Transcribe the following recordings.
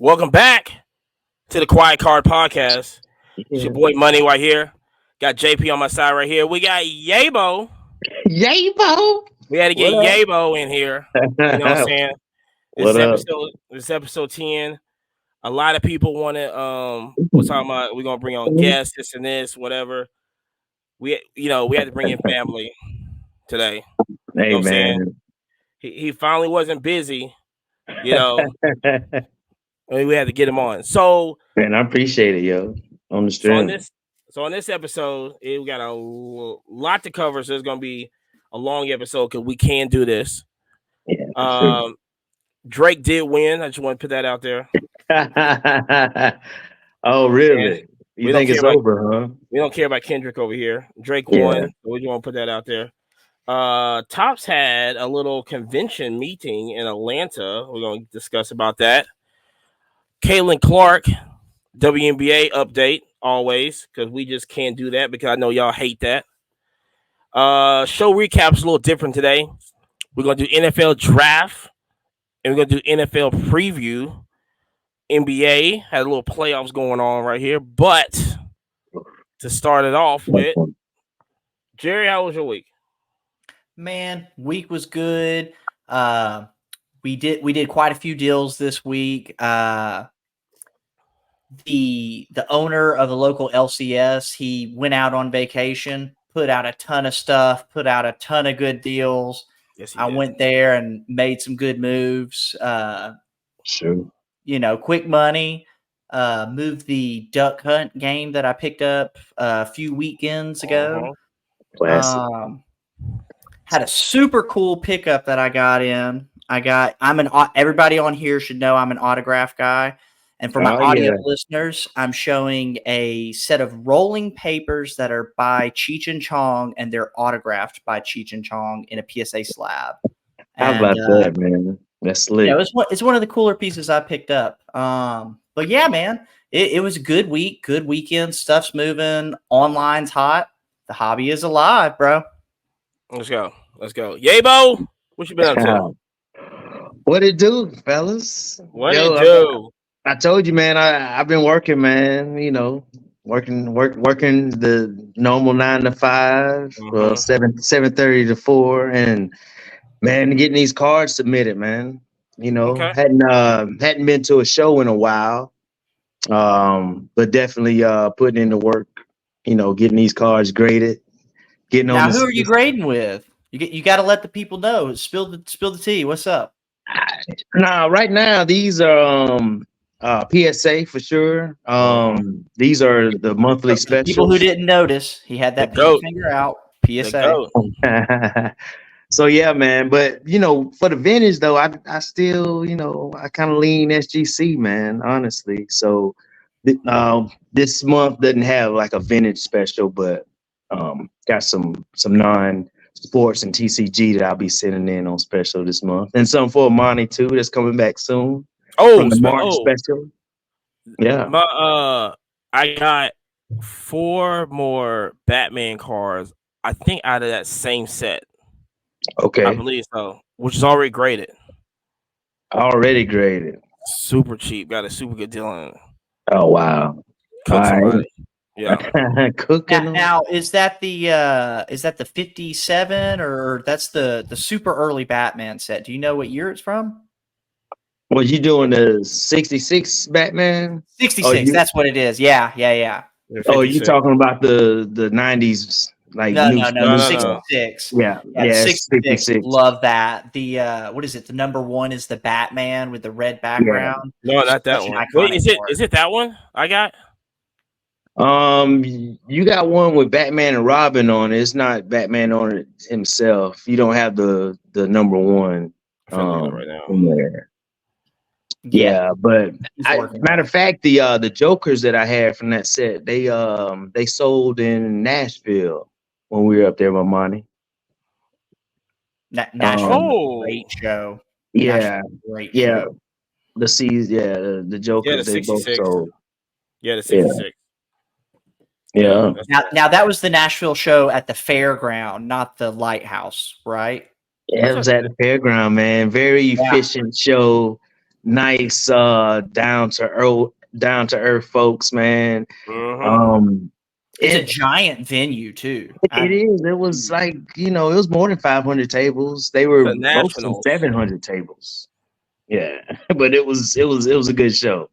Welcome back to the Quiet Card Podcast. It's your boy Money right here. Got JP on my side right here. We got Yabo. Yabo. We had to get Yabo in here. You know what I'm saying? This episode 10. A lot of people want to we're talking about we're gonna bring on guests, this and this, whatever. We had to bring in family today. Hey, you know what man. I'm saying? He finally wasn't busy, you know. We had to get him on. So, man, I appreciate it, yo. On the stream. So on this episode, we got a lot to cover. So it's gonna be a long episode because we can do this. Yeah. Sure. Drake did win. I just want to put that out there. Oh, really? You think it's over, huh? We don't care about Kendrick over here. Drake won. So we just want to put that out there. Topps had a little convention meeting in Atlanta. We're going to discuss about that. Caitlin Clark, WNBA update, always, because we just can't do that because I know y'all hate that. Show recap's a little different today. We're going to do NFL draft, and we're going to do NFL preview. NBA had a little playoffs going on right here, but to start it off with, Jerry, how was your week? Man, week was good. We did quite a few deals this week. The owner of the local LCS, he went out on vacation, put out a ton of stuff, put out a ton of good deals. Yes, I went there and made some good moves. Sure. Quick money. Moved the duck hunt game that I picked up a few weekends ago. Classic. Had a super cool pickup that I got in. Everybody on here should know I'm an autograph guy. And for my audio listeners, I'm showing a set of rolling papers that are by Cheech and Chong, and they're autographed by Cheech and Chong in a PSA slab. How about that, man? That's slick. Yeah, it's one of the cooler pieces I picked up. But yeah, man, it was a good week, good weekend. Stuff's moving. Online's hot. The hobby is alive, bro. Let's go. Yabo, what you been up to? What it do, fellas? What it do? I told you, man. I've been working, man. Working the normal 9 to 5, 7:30 to 4, and man, getting these cards submitted, man. Hadn't been to a show in a while, but definitely putting in the work. Getting these cards graded. Now, who are you grading with? You got to let the people know. Spill the tea. What's up? Nah, right now these are PSA for sure. These are the monthly specials. People who didn't notice, he had that finger out. PSA. So yeah, man. But for the vintage though, I still I kind of lean SGC, man. Honestly, so this month doesn't have like a vintage special, but got some non-sports and TCG that I'll be sending in on special this month, and some for Monty too. That's coming back soon. From the March special. Yeah. I got 4 more Batman cards. I think out of that same set. Okay. I believe so. Which is already graded. Already graded. Super cheap. Got a super good deal on it. Oh wow. Cook somebody. Yeah. Cooking. Now is that the 57 or that's the super early Batman set? Do you know what year it's from? Was you doing the 66 Batman? 66, that's what it is. Yeah. Oh, you talking about the 90s? Like no, 66. Yeah, 66. Love that. The what is it? The number 1 is the Batman with the red background. Yeah. No, not that one. Wait, is it that one I got? You got one with Batman and Robin on it. It's not Batman on it himself. You don't have the number 1 right now. There. Yeah, but matter of fact, the Jokers that I had from that set, they sold in Nashville when we were up there with Monty. Nashville, great show. Yeah, great. Yeah, show. The Jokers, they both sold. Yeah, the 66. Yeah. Now that was the Nashville show at the fairground, not the Lighthouse, right? Yeah, it was at the fairground, man. Very efficient show. nice, down to earth folks, man. Mm-hmm. It's a giant venue too. It is. It was like, it was more than 500 tables. They were The posting Nationals. 700 tables. Yeah, but it was a good show.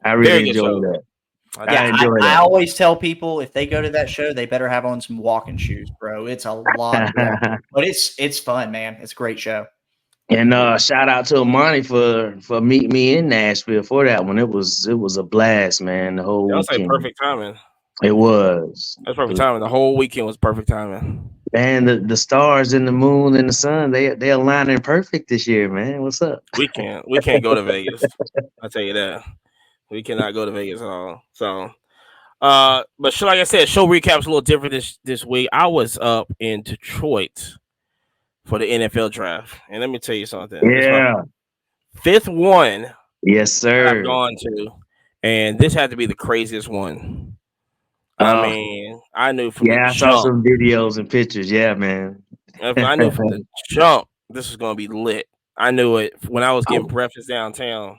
I really Very good enjoyed show. that. I always tell people if they go to that show, they better have on some walking shoes, bro. It's a lot of walking, but it's fun, man. It's a great show. And shout out to Amani for meeting me in Nashville for that one. It was a blast, man. The whole That was like weekend. perfect timing. It was. That's perfect timing. The whole weekend was perfect timing. Man, the stars and the moon and the sun, they aligning perfect this year, man. What's up? We can't go to Vegas. I'll tell you that. We cannot go to Vegas at all. So but like I said, show recap's a little different this week. I was up in Detroit for the NFL draft. And let me tell you something. Yeah. Fifth one. Yes, sir. I've gone to. And this had to be the craziest one. I mean, I knew from the jump. I saw some videos and pictures. Yeah, man. I knew from the jump this was gonna be lit. I knew it when I was getting breakfast downtown.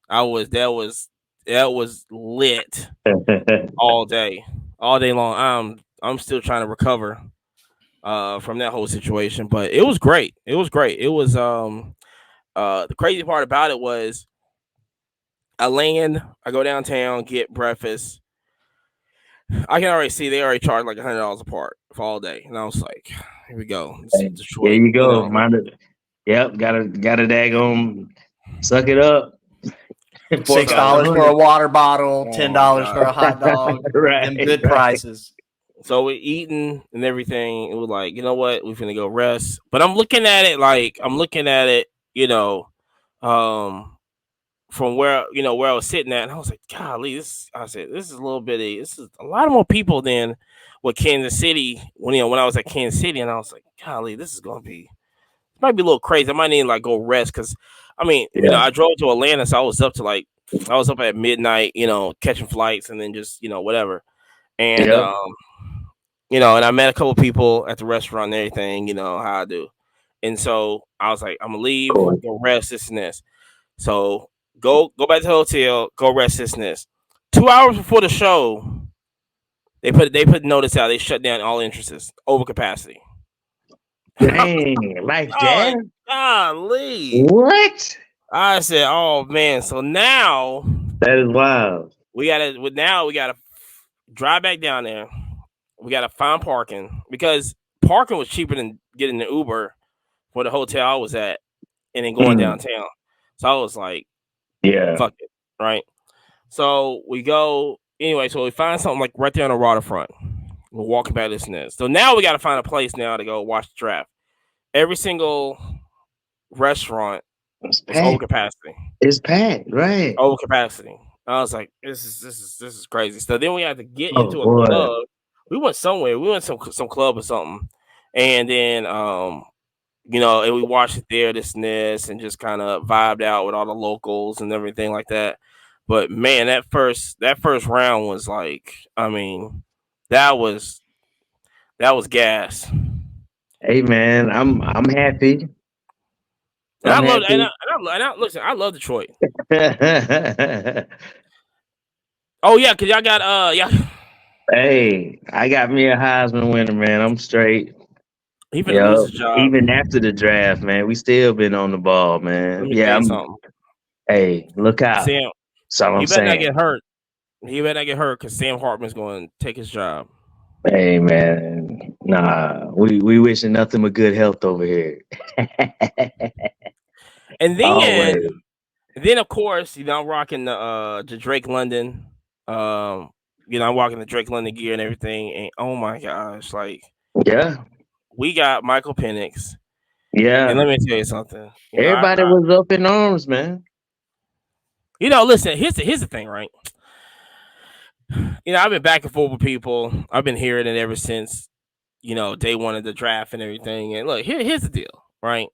That was lit all day long. I'm still trying to recover from that whole situation, but it was great. It was the crazy part about it was I go downtown, get breakfast. I can already see they already charged like $100 a part for all day, and I was like, "Here we go, Detroit." There you go. Yep, gotta daggone suck it up. $6 for a water bottle, $10 for a hot dog. Right, them good prices. So we're eating and everything. It was like, you know what, we're finna go rest. But I'm looking at it, from where I was sitting at, and I was like, golly, this is a little bitty. This is a lot more people than what Kansas City when I was at Kansas City, and I was like, golly, this might be a little crazy. I might need to like go rest because I mean, I drove to Atlanta, so I was up at midnight, catching flights and then just whatever, and and I met a couple people at the restaurant and everything, how I do, and so I was like, I'm gonna leave, go rest, this and this. So go back to the hotel, go rest, this and this. 2 hours before the show, they put notice out. They shut down all entrances, over capacity. Dang, like that? Golly. What? I said, oh man. So now that is wild. We gotta drive back down there. We gotta find parking because parking was cheaper than getting the Uber for the hotel I was at and then going downtown. So I was like, yeah, fuck it, right? So we go anyway. So we find something like right there on the waterfront. We're walking back this and this. So now we got to find a place now to go watch the draft. Every single restaurant is over capacity. It's packed, right? Over capacity. I was like, this is crazy. So then we had to get into a club. We went somewhere. We went some club or something, and then and we watched it there, this and this, and just kind of vibed out with all the locals and everything like that. But man, that first round was like, I mean, that was gas. Hey man, I'm happy. And I love Detroit. Oh yeah, cause y'all got Hey, I got me a Heisman winner, man. I'm straight. Even lose his job. Even after the draft, man, we still been on the ball, man. Let me tell you something. Hey, look out. Sam, he better not get hurt. He better not get hurt because Sam Hartman's going to take his job. Hey man, nah, we wishing nothing but good health over here. And then of course, I'm rocking the Drake London. I'm walking the Drake London gear and everything. And oh my gosh, like we got Michael Penix. Yeah. And let me tell you something. Everybody was up in arms, man. Listen, here's the thing, right? I've been back and forth with people. I've been hearing it ever since, day one of the draft and everything. And look, here's the deal, right?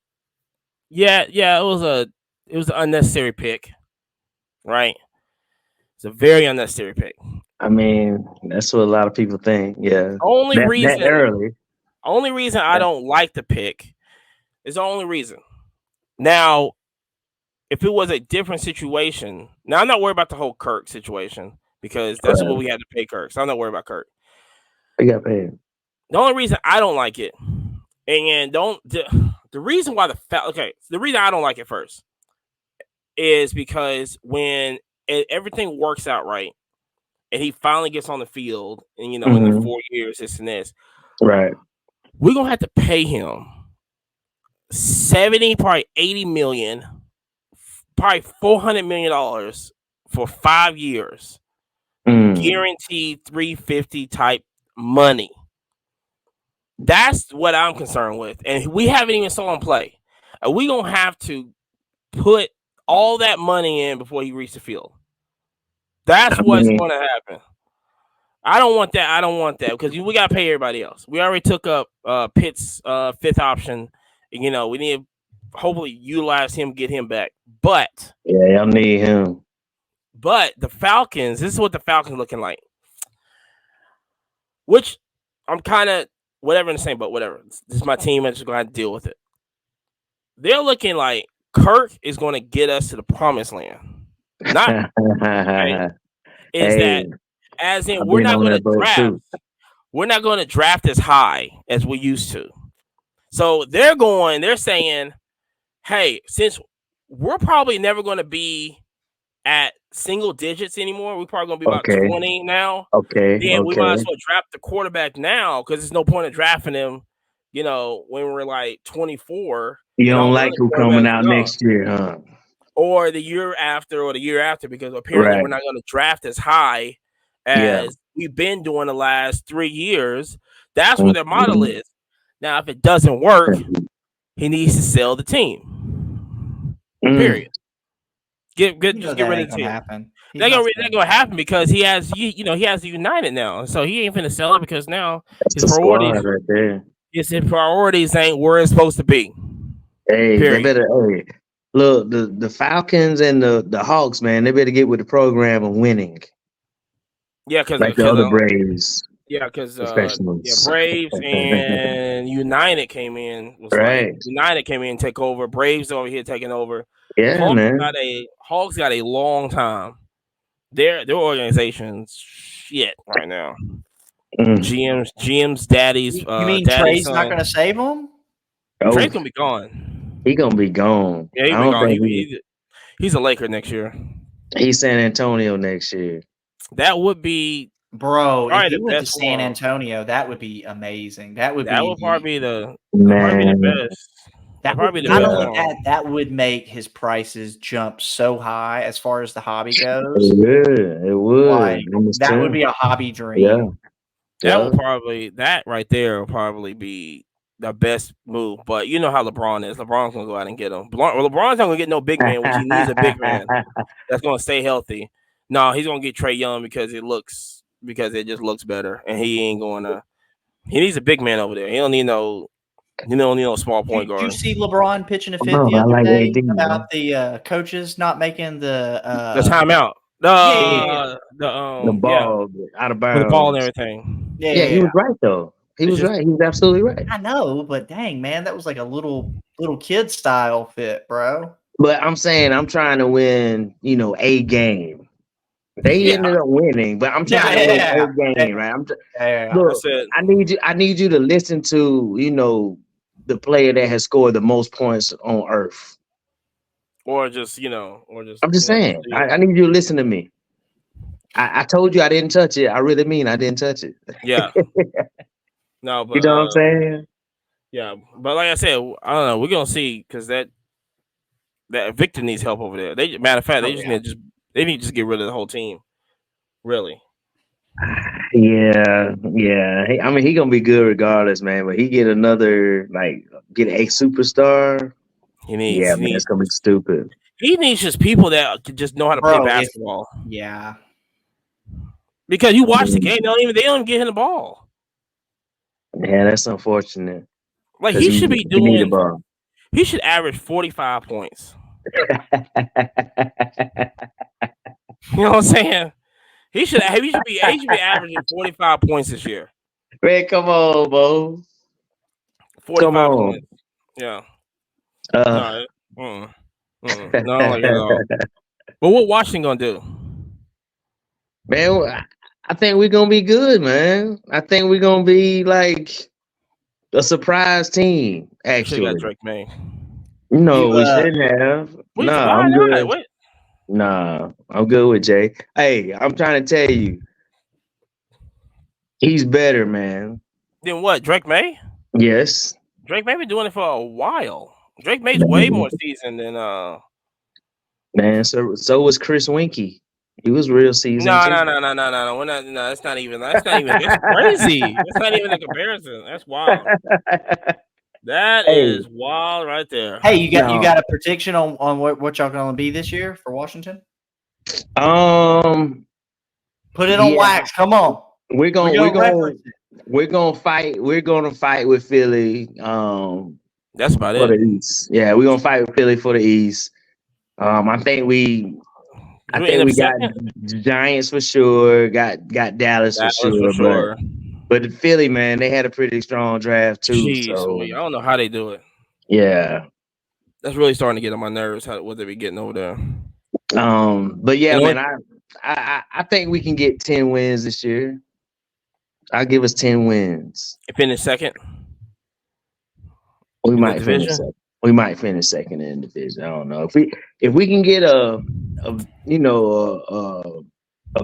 Yeah, it was an unnecessary pick, right? It's a very unnecessary pick. I mean, that's what a lot of people think. Yeah. Only reason I don't like the pick is the only reason. Now, if it was a different situation, now I'm not worried about the whole Kirk situation because that's what we had to pay Kirk. So I'm not worried about Kirk. I got paid. The only reason I don't like it, and the reason why the reason I don't like it first is because when everything works out right, and he finally gets on the field, and in the 4 years, this and this, right? We're gonna have to pay him 70, probably 80 million, probably $400 million for 5 years, guaranteed 350 type money. That's what I'm concerned with, and we haven't even saw him play. We're gonna have to put all that money in before he reaches the field. That's what's going to happen. I don't want that because we got to pay everybody else. We already took up Pitt's fifth option. We need to hopefully utilize him, get him back. But y'all need him. But the Falcons, this is what the Falcons are looking like. Which I'm kind of whatever in the same, but whatever. This is my team. I'm just going to have to deal with it. They're looking like Kirk is going to get us to the promised land. Not okay, that as in we're not going to draft. We're not going to draft as high as we used to. So they're saying, hey, since we're probably never going to be at single digits anymore, we're probably going to be about 20 now. Then we might as well draft the quarterback now because there's no point in drafting him, when we're like 24. You don't like who coming out next year, huh? Or the year after, because apparently we're not going to draft as high as we've been doing the last 3 years. That's what their model is. Now, if it doesn't work, he needs to sell the team. Period. Just get rid of the team. That's gonna happen because he has he has United now, so he ain't finna sell it because now his priorities right there. His priorities ain't where it's supposed to be. Hey, they better. Hey, look, the Falcons and the Hawks, man, they better get with the program of winning. Yeah, because like the other Braves. Yeah, because Braves and United came in. United came in and take over. Braves over here taking over. Yeah, Hawks man. Hawks got a long time. Their organization's shit right now. GM's daddy's. You mean Trey's not going to save him? Trey's gonna be gone. He gonna be gone. Yeah, he's a Laker next year. He's San Antonio next year. That would be, bro. If he went to San Antonio, that would be amazing. That would probably be the best. That would make his prices jump so high as far as the hobby goes. It would. That would be a hobby dream. Yeah. That right there will probably be the best move. But you know how LeBron is. LeBron's gonna go out and get him. LeBron's not gonna get no big man, which he needs a big man that's gonna stay healthy. No, he's gonna get Trey Young because it just looks better, and he ain't gonna. He needs a big man over there. He don't need no small point guard. Did you see LeBron pitching a fit the other day about the coaches not making the timeout? The ball out of bounds, the ball and everything. Yeah, he was right though. He was right. He was absolutely right. I know, but dang, man, that was like a little kid style fit, bro. But I'm saying I'm trying to win, a game. They ended up winning, but I'm trying to win a game, right? Look, I need you to listen to, the player that has scored the most points on earth. I'm just saying. I need you to listen to me. I told you I didn't touch it. I really mean I didn't touch it. Yeah. No, but you know what I'm saying? Yeah, but like I said, I don't know. We're gonna see because that Victor needs help over there. Matter of fact, they need to just get rid of the whole team. Really. Yeah. I mean, he gonna be good regardless, man. But he get a superstar. It's gonna be stupid. He needs just people that just know how to play basketball. Yeah. Because you watch the game, they don't even get him the ball. Yeah, that's unfortunate. Like he should be doing. He should average 45 points. You know what I'm saying? He should be averaging 45 points this year. Man, come on, Bo. 45 points. Yeah. No, I don't like it at all. But what Washington gonna do? Man, I think we're gonna be good, man. I think we're gonna be like a surprise team. We should have got Actually, Drake May. no, we shouldn't have. Nah, Why I'm not? good. What? Nah, I'm good with Jay. Hey, I'm trying to tell you, he's better, man. Then what? Drake May? Yes, Drake May been doing it for a while. Drake May's way man. more seasoned than Man, so was Chris Winkie. He was real seasoned No, too. no, no, no, no, no. We're not. No, that's not even. That's not even. That's crazy. That's not even a comparison. That's wild. That Hey, is wild right there. Hey, you no. got a prediction on what y'all gonna be this year for Washington? Um, Put it on wax. Come on. we're gonna reference it. we're gonna fight. We're gonna fight with Philly. That's about For the it. East. Yeah, we're gonna fight with Philly for the East. I think we end up got second. Giants for sure. Got Dallas for For sure. sure. But the Philly, man, they had a pretty strong draft too. Jeez, So I don't know how they do it. yeah. That's really starting to get on my nerves. What they be getting over there. But yeah, man, I think we can get 10 wins this year. I'll give us 10 wins. Finish second. We in might the finish division. second. We might finish second in the division. I don't know if we can get a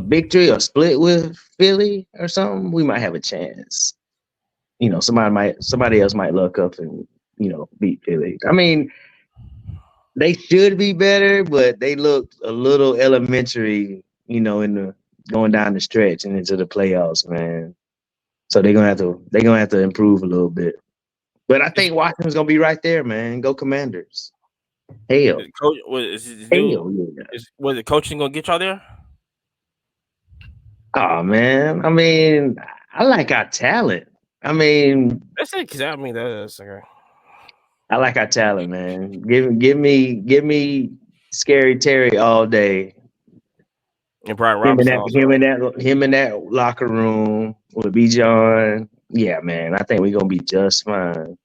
victory or split with Philly or something. We might have a chance. Somebody else might look up and beat Philly. I mean, they should be better, but they looked a little elementary. In the going down the stretch and into the playoffs, man. So they're gonna have to improve a little bit. But I think Washington's gonna be right there, man. Go Commanders. Hell. Coach, was the coaching gonna get y'all there? Oh man. I mean, I like our talent. I mean, that's it. Cause I mean that's okay. I like our talent, man. Give me Scary Terry all day. And Brian Robinson him in that locker room with B. John. Yeah, man. I think we're gonna be just fine.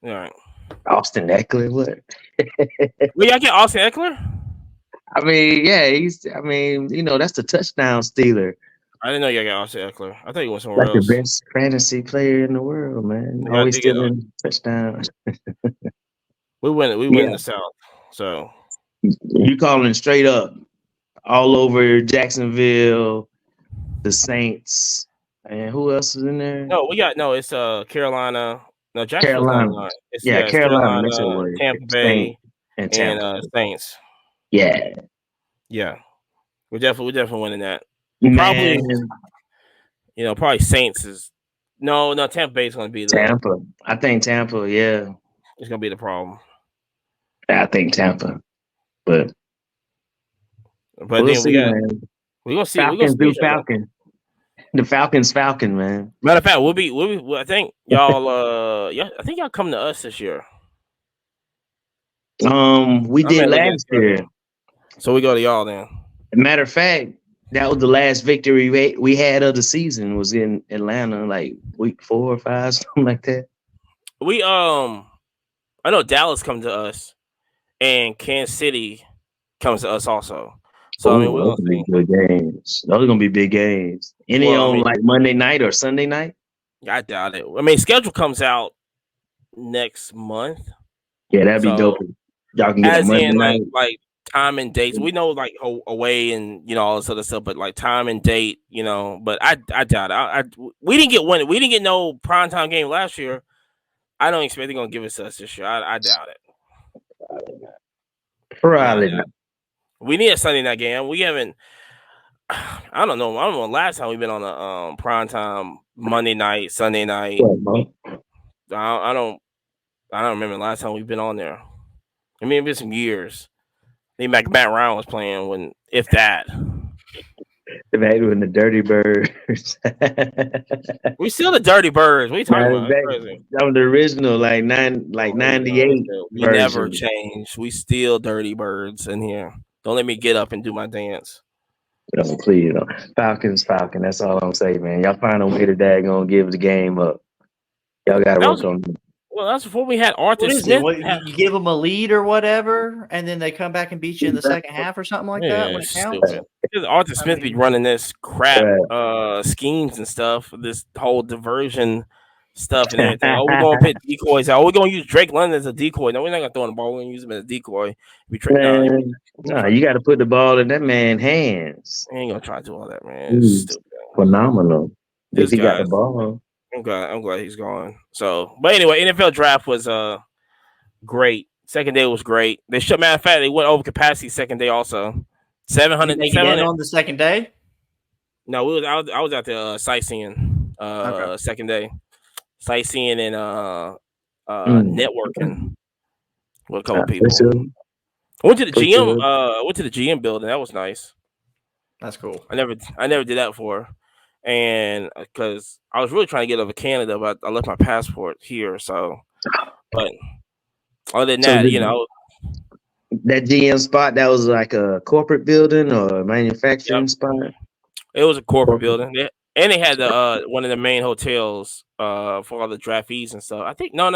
All right. Austin Eckler, what? Well, y'all get Austin Eckler? I mean, yeah, that's the touchdown stealer. I didn't know y'all got Austin Eckler. I thought he was somewhere else. The best fantasy player in the world, man. Always stealing touchdowns. We win the South. So you calling straight up all over Jacksonville, the Saints, and who else is in there? No, it's Carolina. No, Jacksonville's Carolina. It's Carolina, Tampa Bay, and Tampa. Saints. Yeah. We're definitely winning that. Probably, probably Saints is no Tampa Bay is going to be Tampa. I think Tampa. Yeah, it's going to be the problem. I think Tampa, but we'll then see, we're gonna see. Falcons do Falcon. The Falcons, man. Matter of fact, we'll be. I think y'all. I think y'all come to us this year. We did last year. So we go to y'all then. Matter of fact, that was the last victory we had of the season. Was in Atlanta, like week 4 or 5, something like that. We I know Dallas comes to us, and Kansas City comes to us also. So I mean, we're gonna be good games. Those are gonna be big games. Like Monday night or Sunday night? I doubt it. I mean, schedule comes out next month. Yeah, that'd be dope. Y'all can get Monday night. Like time and dates. We know like away and all this other stuff, but like time and date, But I doubt it. We didn't get one. We didn't get no primetime game last year. I don't expect they're gonna give it to us this year. I doubt it. Probably not. We need a Sunday night game. We haven't. I don't know. Last time we've been on a primetime Monday night, Sunday night. I don't remember the last time we've been on there. I mean, it's been some years. I think Matt Ryan was playing if that. Imagine when the Dirty Birds. We still the Dirty Birds. What are you talking about? That was the original, like 98. We never changed. We still Dirty Birds in here. Don't let me get up and do my dance. No, please, Falcons. That's all I'm saying, man. Y'all find a way to daggone give the game up. Y'all got to work on it. Well, that's before we had Arthur What is Smith. it? What, you give them a lead or whatever, and then they come back and beat you in the second half or something like that when it counts? Stupid. Because Arthur Smith be running this crap schemes and stuff, this whole diversion stuff and everything. Oh, we're gonna put decoys out. Oh, we're gonna use Drake London as a decoy. No, we're not gonna throw in the ball. We're gonna use him as a decoy. No, you got to put the ball in that man's hands. I ain't gonna try to do all that, man. It's stupid. Phenomenal. This if he got the ball. I'm glad he's gone. So, but anyway, NFL draft was great. Second day was great. Matter of fact, they went over capacity second day also. 700. Did they get in on the second day? No, I was out there sightseeing. Second day, sightseeing and networking with a couple people. Went to the GM. Went to the GM building. That was nice. That's cool. I never did that before, and because I was really trying to get over Canada, but I left my passport here. So, but other than that, that GM spot, that was like a corporate building or a manufacturing spot. It was a corporate building, and they had the one of the main hotels for all the draftees and stuff. I think no.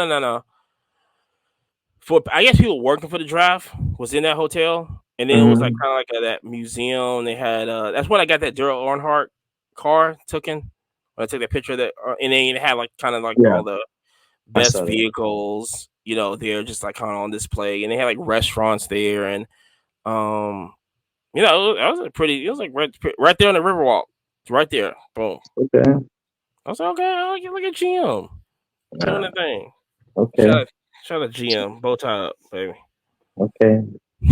I guess people working for the draft was in that hotel, and then it was like kind of like that museum. They had that's when I got that Daryl Earnhardt car taken. When I took that picture of that, and then it had like kind of like all the best vehicles, they're just like kind of on display, and they had like restaurants there, and that was it was like right there on the Riverwalk. It's right there. Boom. Okay. I was like, okay, look at GM doing that thing. Okay. Shout out GM, bow tie up, baby. Okay.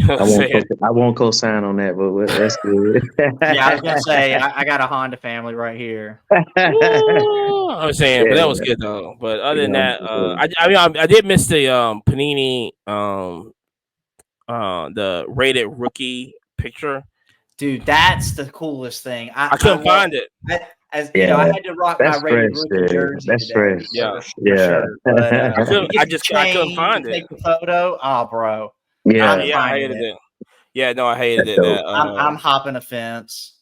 I won't co-sign on that, but that's good. Yeah, I was gonna say I got a Honda family right here. I'm saying, but that was good though. But other than that, I did miss the Panini the rated rookie picture. Dude, that's the coolest thing. I couldn't find it. I had to rock my rated rookie jersey. That's fresh. Yeah. Sure. But, I couldn't find it. Take the photo. Oh, bro. I hated it. Yeah, no, I hated it. I'm hopping a fence.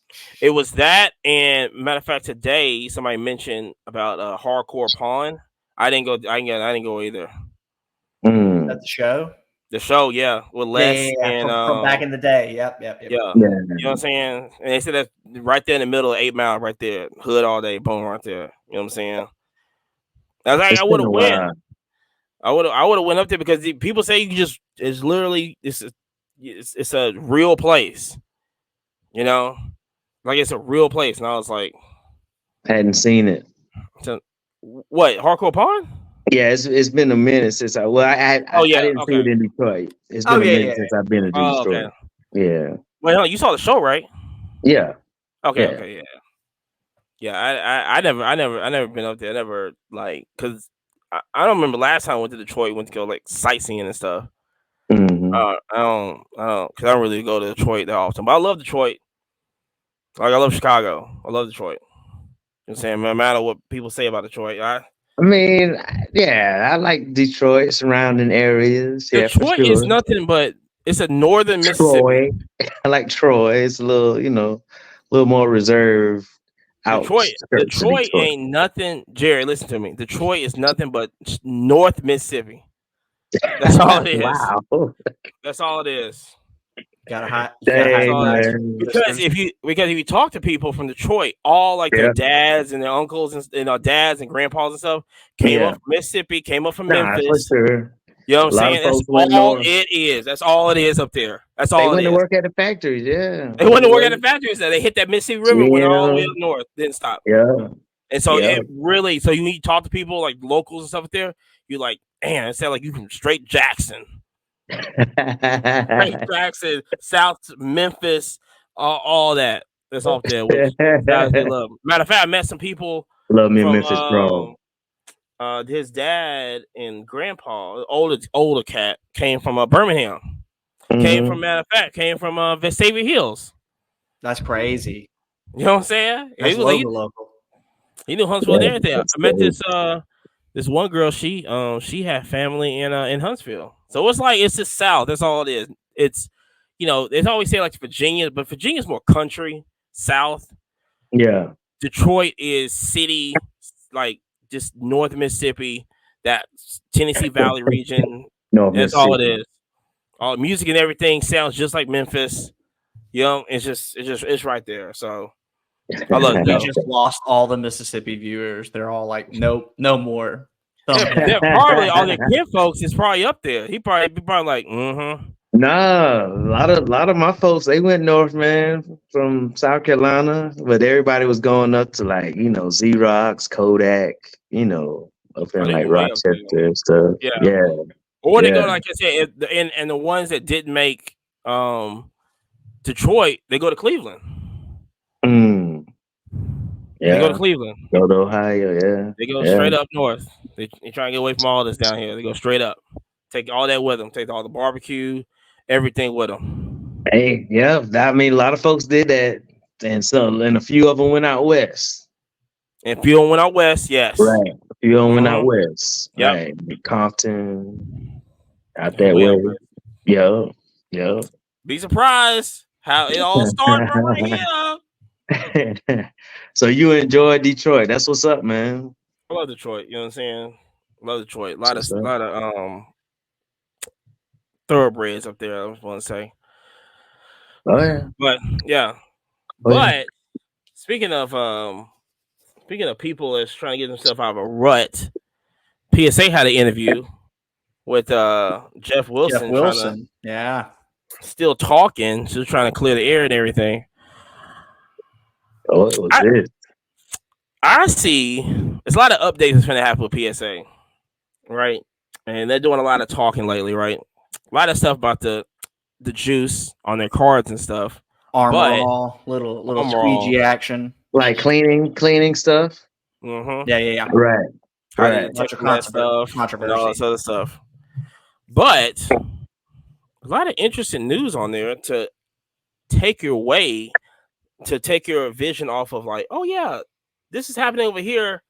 It was that, and matter of fact, today somebody mentioned about Hardcore Pawn. I didn't go. I didn't go either. At the show. The show, yeah, with Les and from back in the day. Yep. Yeah, you know what I'm saying. And they said that right there in the middle of 8 Mile, right there, hood all day, boom, right there. You know what I'm saying? I was like, I would have went. I would have went up there because people say it's literally it's a real place, like it's a real place. And I was like, I hadn't seen it. So, what, Hardcore Pawn? Yeah, it's been a minute since I didn't see it in Detroit. It's been a minute since I've been in Detroit. Okay. Yeah. Well, you saw the show, right? Yeah. Okay. Yeah. I never been up there. I never because I don't remember last time I went to Detroit. Went to go like sightseeing and stuff. Mm-hmm. I don't because I don't really go to Detroit that often. But I love Detroit. Like I love Chicago. I love Detroit. You know what I'm saying? No matter what people say about Detroit, I like Detroit, surrounding areas. Detroit is nothing but it's a northern Mississippi. I like Troy. It's a little, more reserved. Detroit ain't nothing. Jerry, listen to me. Detroit is nothing but North Mississippi. That's all it is. Wow. That's all it is. Because if you talk to people from Detroit, all like their dads and their uncles and our dads and grandpas and stuff came up from Mississippi, came up from Memphis. For sure. You know what I'm saying? That's all it is. That's all it is up there. That's all it is. They went to work at the factories, They went to work at the factories. They hit that Mississippi River, went all the way up north, didn't stop. Yeah. And so it really, so you need to talk to people like locals and stuff up there. You're like, man, it sounds like you from straight Jackson. Straight Jackson, South Memphis, all that. That's all there. Which guys they love. Matter of fact, I met some people. Love me, Memphis, bro. His dad and grandpa, older cat, came from Birmingham. Came from Vestavia Hills. That's crazy. You know what I'm saying? That's local. He knew Huntsville and everything. I met this one girl. She had family in Huntsville. So it's just South. That's all it is. It's they always say like Virginia, but Virginia's more country, South. Yeah. Detroit is city, like just North Mississippi. that Tennessee Valley region. No, That's all it is. All music and everything sounds just like Memphis. You know, it's right there. So I love it. We just lost all the Mississippi viewers. They're all like, nope, no more. Yeah, probably all the kid folks is probably up there. He probably be like, Nah, a lot of my folks, they went north, man, from South Carolina, but everybody was going up to like, Xerox, Kodak, up in like Rochester and stuff. Yeah. Or they go, like I said, and the ones that didn't make Detroit, they go to Cleveland. Yeah. They go to Cleveland. Go to Ohio, yeah. They go straight up north. They try to get away from all this down here. They go straight up. Take all that with them. Take all the barbecue, everything with them. Hey, yeah. I mean, a lot of folks did that. And a few of them went out west. And a few of them went out west, yes. Right. A few of them went out west. Yep. Right. Compton. Out that way. Yeah. Be surprised how it all started from right here. So you enjoy Detroit. That's what's up, man. I love Detroit. You know what I'm saying? Love Detroit. A lot of thoroughbreds up there, I was want to say. Oh yeah. But yeah. But speaking of people that's trying to get themselves out of a rut, PSA had an interview with Jeff Wilson. Still talking, just trying to clear the air and everything. Oh, it was this. I see there's a lot of updates that's going to happen with PSA, right? And they're doing a lot of talking lately, right? A lot of stuff about the juice on their cards and stuff. Armor, little squeegee action, like cleaning stuff. Mm-hmm. Yeah. Right. Bunch of controversy and all this other stuff. But a lot of interesting news on there to take your vision off of like, oh yeah, this is happening over here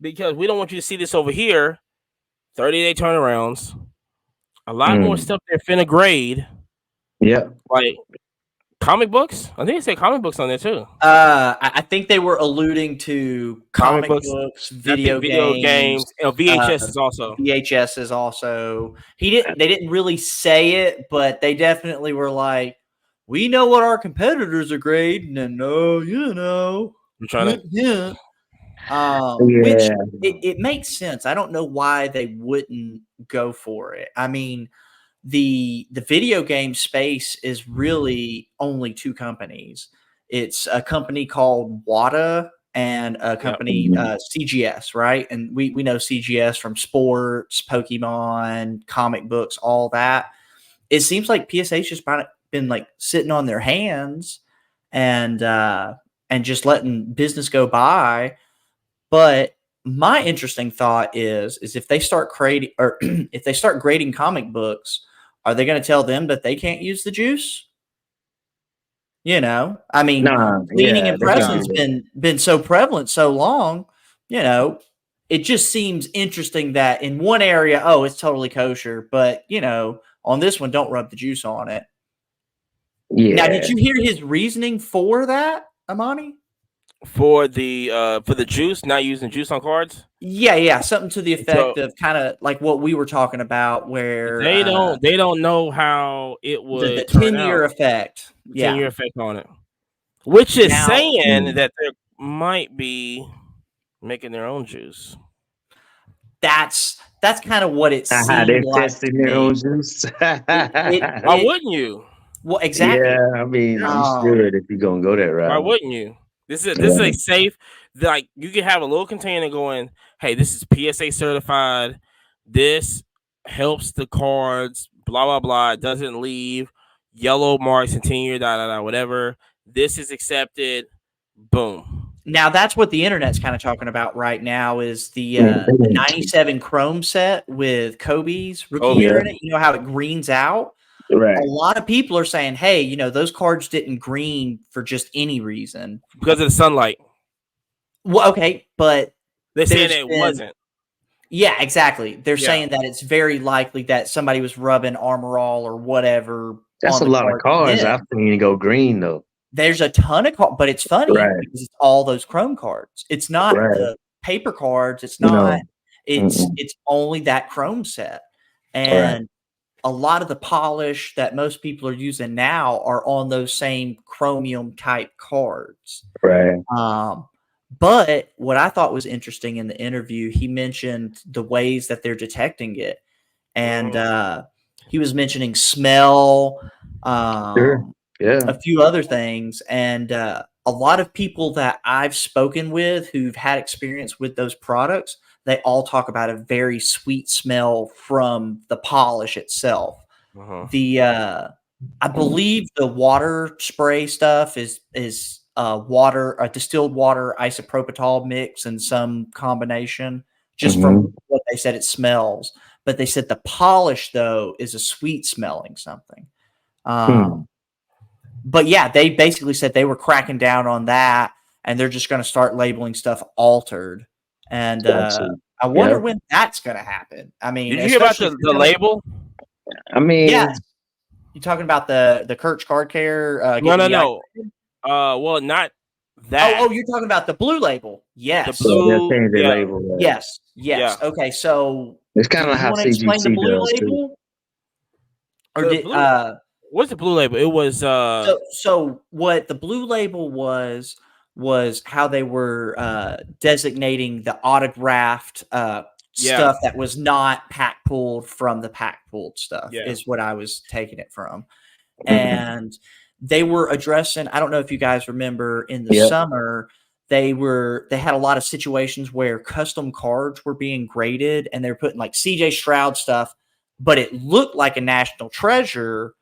because we don't want you to see this over here. 30-day turnarounds. A lot more stuff they're finna grade. Yeah. Like comic books. I think they say comic books on there too. I think they were alluding to comic books, video games. VHS is also. VHS is also. They didn't really say it, but they definitely were like, we know what our competitors are grading, and I'm trying to. Which it makes sense. I don't know why they wouldn't go for it. I mean, the video game space is really only two companies. It's a company called Wata and a company CGS, right? And we know CGS from sports, Pokemon, comic books, all that. It seems like PSA's just been like sitting on their hands and just letting business go by. But my interesting thought is if they start creating or if they start grading comic books, are they going to tell them that they can't use the juice? I mean, cleaning and pressing's been so prevalent so long. It just seems interesting that in one area, it's totally kosher, but on this one, don't rub the juice on it. Yeah. Now, did you hear his reasoning for that, Amani? For the juice, not using juice on cards? Yeah, something to the effect of kind of like what we were talking about, where they don't know how it would the 10-year effect. 10-year effect on it, which is saying that they might be making their own juice. That's kind of what it seems like. Testing their own juice. Why wouldn't you? Well, exactly. Yeah, I mean, you should if you're gonna go that route. Why wouldn't you? This is a safe. Like you can have a little container going. Hey, this is PSA certified. This helps the cards. Blah blah blah. It doesn't leave yellow marks and 10-year whatever. This is accepted. Boom. Now that's what the internet's kind of talking about right now is the 97 Chrome set with Kobe's rookie year in it. You know how it greens out? Right. A lot of people are saying, hey, those cards didn't green for just any reason. Because of the sunlight. Well, okay, but they're saying it wasn't. Yeah, exactly. They're saying that it's very likely that somebody was rubbing Armor All or whatever. That's a lot of cards I've seen go green, though. There's a ton of cards, but it's funny because it's all those Chrome cards. It's not the paper cards. It's not. It's only that chrome set, and a lot of the polish that most people are using now are on those same chromium type cards. Right. But what I thought was interesting in the interview, he mentioned the ways that they're detecting it, and he was mentioning smell, a few other things, and a lot of people that I've spoken with who've had experience with those products, they all talk about a very sweet smell from the polish itself. I believe the water spray stuff is a distilled water isopropyl mix and some combination, just from what they said it smells. But they said the polish though is a sweet smelling something. But yeah, they basically said they were cracking down on that, and they're just going to start labeling stuff altered. And I wonder when that's going to happen. I mean, did you hear about the label? I mean, yeah, you talking about the Kirch Card Care? No. Well, not that. Oh, you're talking about the blue label. Yes. The blue label. Right? Yes. Yeah. Okay, so it's kind of how CGC the blue does label? too. Or did what's the blue label? It was so what the blue label was how they were designating the autographed stuff that was not pack pulled from the pack pulled stuff is what I was taking it from. And they were addressing, I don't know if you guys remember in the summer, they had a lot of situations where custom cards were being graded and they're putting like CJ Stroud stuff, but it looked like a national treasure.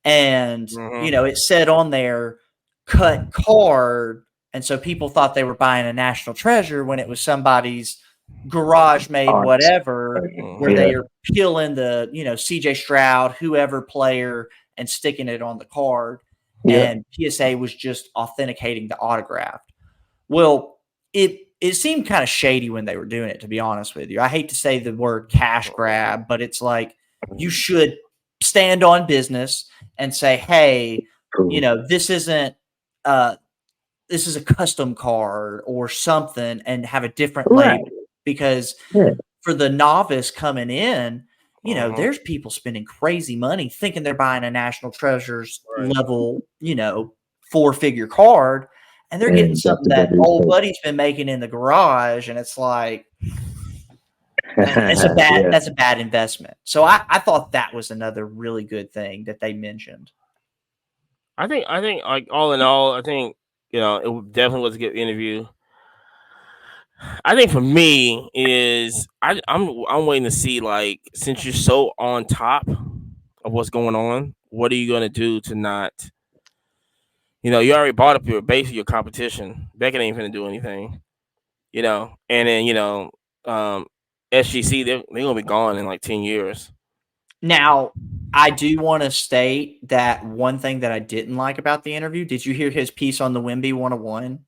And, it said on there, cut card. And so people thought they were buying a national treasure when it was somebody's garage made whatever, where they are peeling the, CJ Stroud, whoever player, and sticking it on the card. And PSA was just authenticating the autograph. Well, it seemed kind of shady when they were doing it, to be honest with you. I hate to say the word cash grab, but it's like you should stand on business and say, hey, this isn't this is a custom card or something, and have a different label, because for the novice coming in, there's people spending crazy money thinking they're buying a National Treasures level, 4-figure card, and they're getting something that old buddy's been making in the garage, and it's like that's a bad investment. So I thought that was another really good thing that they mentioned. I think like all in all, I think it definitely was a good interview. I think for me is I'm waiting to see, like, since you're so on top of what's going on, what are you gonna do to not, you already bought up your base of your competition. Beckett ain't gonna do anything, and then SGC they're gonna be gone in like 10 years. Now, I do want to state that one thing that I didn't like about the interview. Did you hear his piece on the Wemby 101?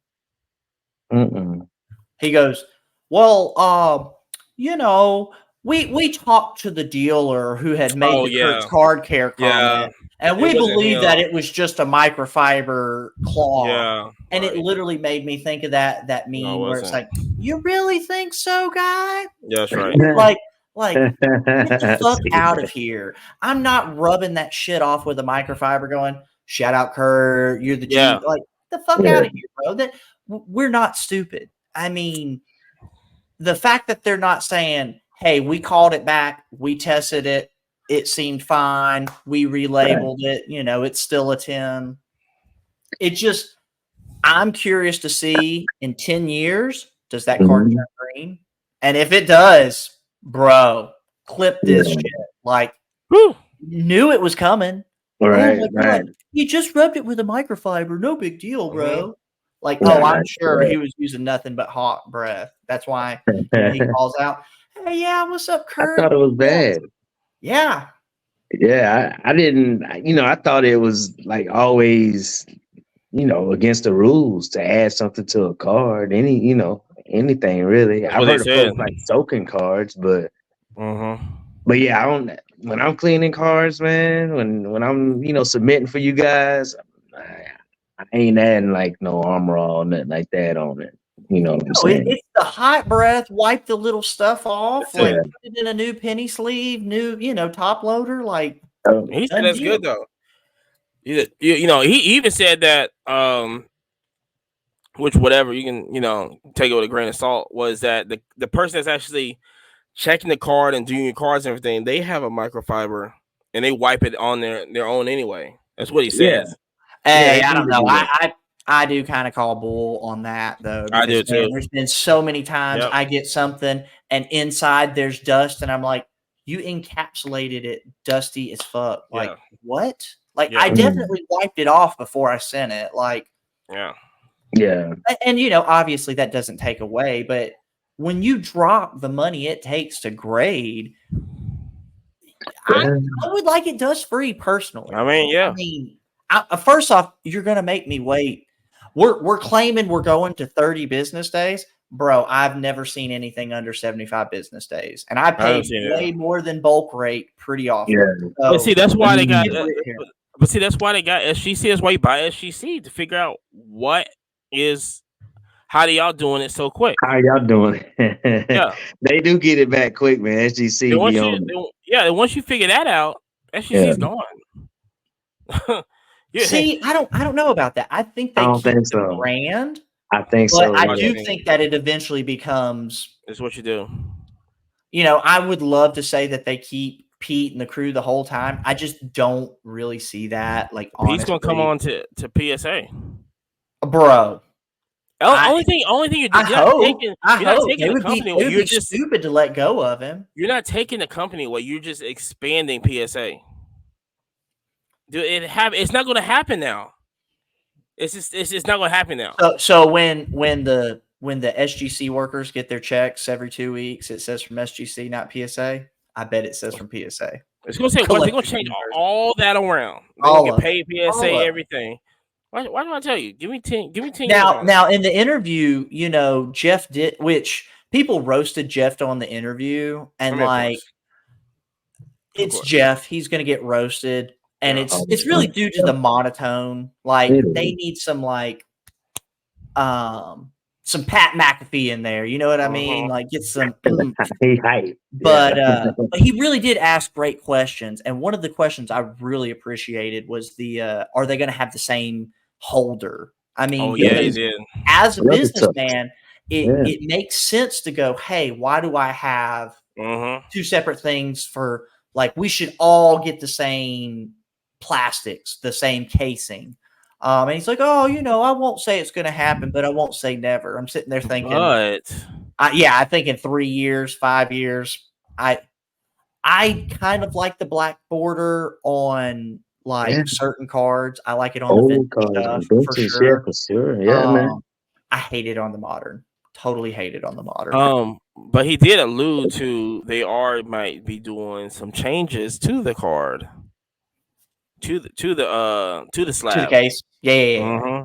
He goes, well, we talked to the dealer who had made the Kirch Card Care comment, and we believe that it was just a microfiber cloth. And it literally made me think of that meme where it's like, you really think so, guy? Yeah, that's right. Like, get the fuck out of here. I'm not rubbing that shit off with a microfiber going, shout out Kurt, you're the G. Like, the fuck out of here, bro. We're not stupid. I mean, the fact that they're not saying, hey, we called it back, we tested it, it seemed fine, we relabeled it, it's still a 10. It just, I'm curious to see in 10 years, does that card turn green? And if it does, bro, clip this shit. Like, knew it was coming. Right. You just rubbed it with a microfiber. No big deal, bro. Like, I'm sure he was using nothing but hot breath. That's why he calls out, hey, what's up, Kurt? I thought it was bad. Yeah. Yeah, I didn't, I thought it was like always, against the rules to add something to a card. Anything really. I've heard of folks like soaking cards, but yeah, I don't. When I'm cleaning cards, man, when I'm submitting for you guys, I ain't adding like no Armor or nothing like that on it. You know what I'm saying? It's the hot breath, wipe the little stuff off, Yeah. like put it in a new penny sleeve, new, top loader, like He said that's good though. He even said that which whatever you can take it with a grain of salt, was that the person that's actually checking the card and doing your cards and everything, they have a microfiber and they wipe it on their own anyway. That's what he says. Hey, I don't know. I do kind of call bull on that though. I do too. There's been so many times I get something and inside there's dust, and I'm like, you encapsulated it dusty as fuck. Like what? Like I definitely wiped it off before I sent it. Like yeah. And obviously that doesn't take away, but when you drop the money it takes to grade, I would like it dust free personally. I mean, first off, you're gonna make me wait. We're claiming we're going to 30 business days. Bro, I've never seen anything under 75 business days. And I pay way more than bulk rate pretty often. Yeah. So, but see, that's why they got that's why they got SGC. That's why you buy SGC, to figure out how y'all doing it so quick. How y'all doing it? Yeah. They do get it back quick, man. SGC. Once you figure that out, SGC's gone. See, I don't know about that. I think they keep the brand. I think so. But I do think that it eventually becomes. It's what you do. I would love to say that they keep Pete and the crew the whole time. I just don't really see that. Like, Pete's gonna come on to PSA, bro. Only thing you do, you're not taking the company away. You're just stupid to let go of him. You're not taking the company away. You're just expanding PSA. Dude, it's not going to happen now. It's just not going to happen now. So when the SGC workers get their checks every 2 weeks, it says from SGC, not PSA. I bet it says from PSA. It's going to say they're going to change all that around. They're going to pay PSA everything. Why do I tell you? Give me 10. Now in the interview, Jeff did, which people roasted Jeff on the interview, and it's Jeff. He's going to get roasted. And it's really due to the monotone. Like they need some Pat McAfee in there. You know what I mean? Like get some. But he really did ask great questions. And one of the questions I really appreciated was are they going to have the same holder? I mean, he did. As a businessman, it makes sense to go, hey, why do I have two separate things for, like, we should all get the same plastics, the same casing. And he's like, oh, I won't say it's going to happen, but I won't say never. I'm sitting there thinking, I think in 3 years, 5 years, I kind of like the black border on certain cards. I like it on the vintage stuff for sure. Yeah, man. I hate it on the modern. Totally hate it on the modern. But he did allude to they might be doing some changes to the card. To the slab. To the case. Yeah.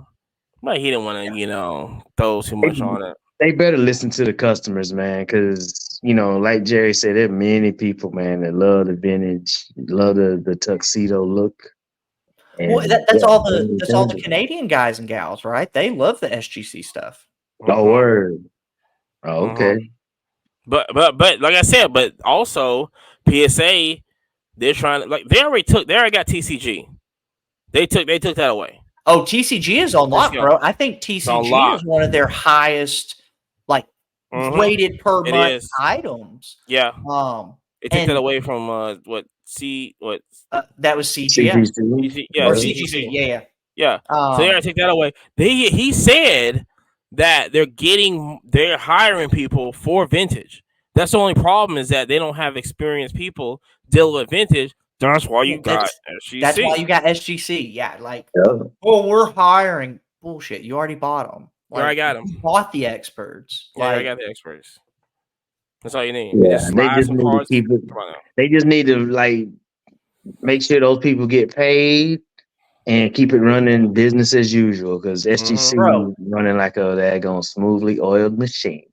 But he didn't want to, throw too much on it. They better listen to the customers, man, because like Jerry said, there are many people, man, that love the vintage, love the tuxedo look. Well, that's all the Canadian guys and gals, right? They love the SGC stuff. Oh, word. Oh, okay. But like I said, but also PSA. They're trying to they already got TCG. They took that away. Oh, TCG is on lock, bro. I think TCG is one of their highest rated per month items. Yeah. They took that away from that was CGC. CGC. Yeah. So they gotta take that away. He said that they're hiring people for vintage. That's the only problem, is that they don't have experienced people deal with vintage. That's why you got SGC. That's why you got SGC. Yeah, we're hiring. Bullshit. You already bought them. I got them. You bought the experts. Yeah, I got the experts. That's all you need. Yeah, they just need to keep it. They just need to make sure those people get paid and keep it running business as usual, because SGC running like a daggone smoothly oiled machine.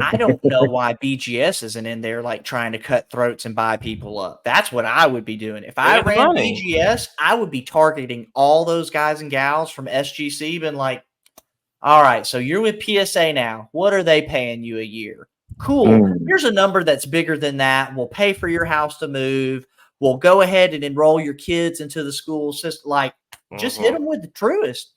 I don't know why BGS isn't in there trying to cut throats and buy people up. That's what I would be doing. If I ran BGS, I would be targeting all those guys and gals from SGC, been like, All right, so you're with PSA now. What are they paying you a year? Cool. Here's a number that's bigger than that. We'll pay for your house to move. We'll go ahead and enroll your kids into the school system. Like, just hit them with the truest.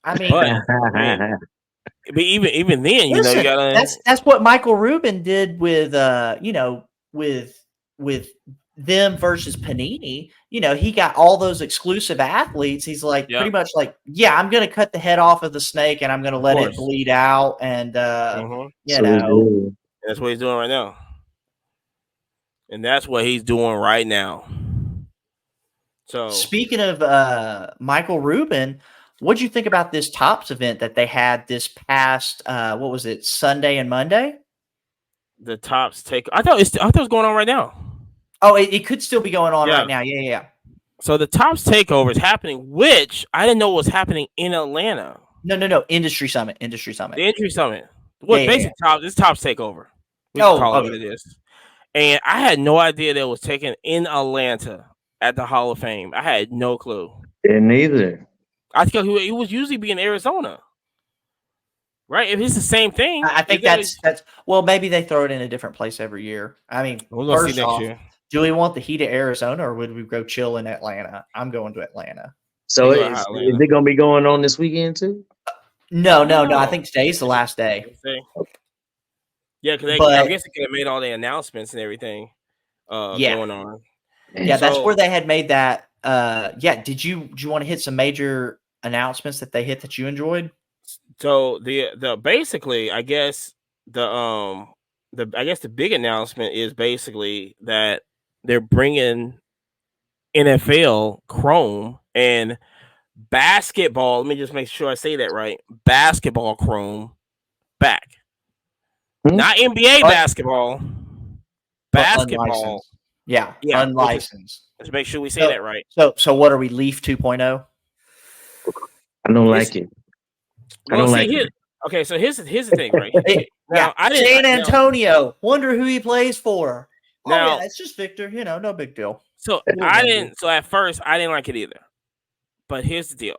I mean, but even then, listen, you gotta. That's what Michael Rubin did with with them versus Panini. He got all those exclusive athletes. He's like pretty much like, yeah, I'm gonna cut the head off of the snake and I'm gonna let it bleed out, and that's what he's doing right now. And that's what he's doing right now. So speaking of Michael Rubin, what'd you think about this Topps event that they had this past what was it, Sunday and Monday? The Topps take. I thought it was going on right now. Oh, it could still be going on right now. Yeah. So the Topps takeover is happening, which I didn't know was happening in Atlanta. No. Industry Summit. The Industry Summit. Well, basically, it's Topps takeover. We can call it what it is. And I had no idea that it was taken in Atlanta at the Hall of Fame. I had no clue. And neither. I think he was usually be in Arizona. Right? If it's the same thing. I think that's well, maybe they throw it in a different place every year. I mean, we're gonna see next year. Do we want the heat of Arizona, or would we go chill in Atlanta? I'm going to Atlanta. So is it going to be going on this weekend too? No. I think today's the last day. Yeah, because I guess they could have made all the announcements and everything going on. Yeah, that's where they had made that. Did you want to hit some major announcements that they hit that you enjoyed? So the basically, I guess the big announcement is basically that they're bringing NFL Chrome and basketball. Let me just make sure I say that right. Basketball Chrome back. Not NBA basketball. Basketball. Yeah, unlicensed. Let's make sure we say that right. So what are we, Leaf 2.0? I don't like it. Okay, so here's the thing, right? Now, San Antonio. Wonder who he plays for. Now, it's just Victor. No big deal. So I didn't. So at first, I didn't like it either. But here's the deal.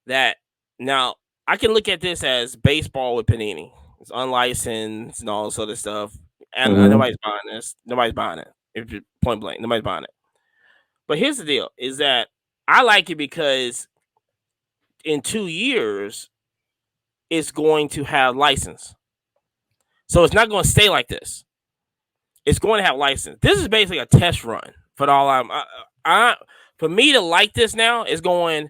That now I can look at this as baseball with Panini. It's unlicensed and all this other stuff. And nobody's buying this. Nobody's buying it. If you're point blank, nobody's buying it. But here's the deal: is that I like it because in 2 years, it's going to have license. So it's not going to stay like this. It's going to have license. This is basically a test run for all for me to like this now is going,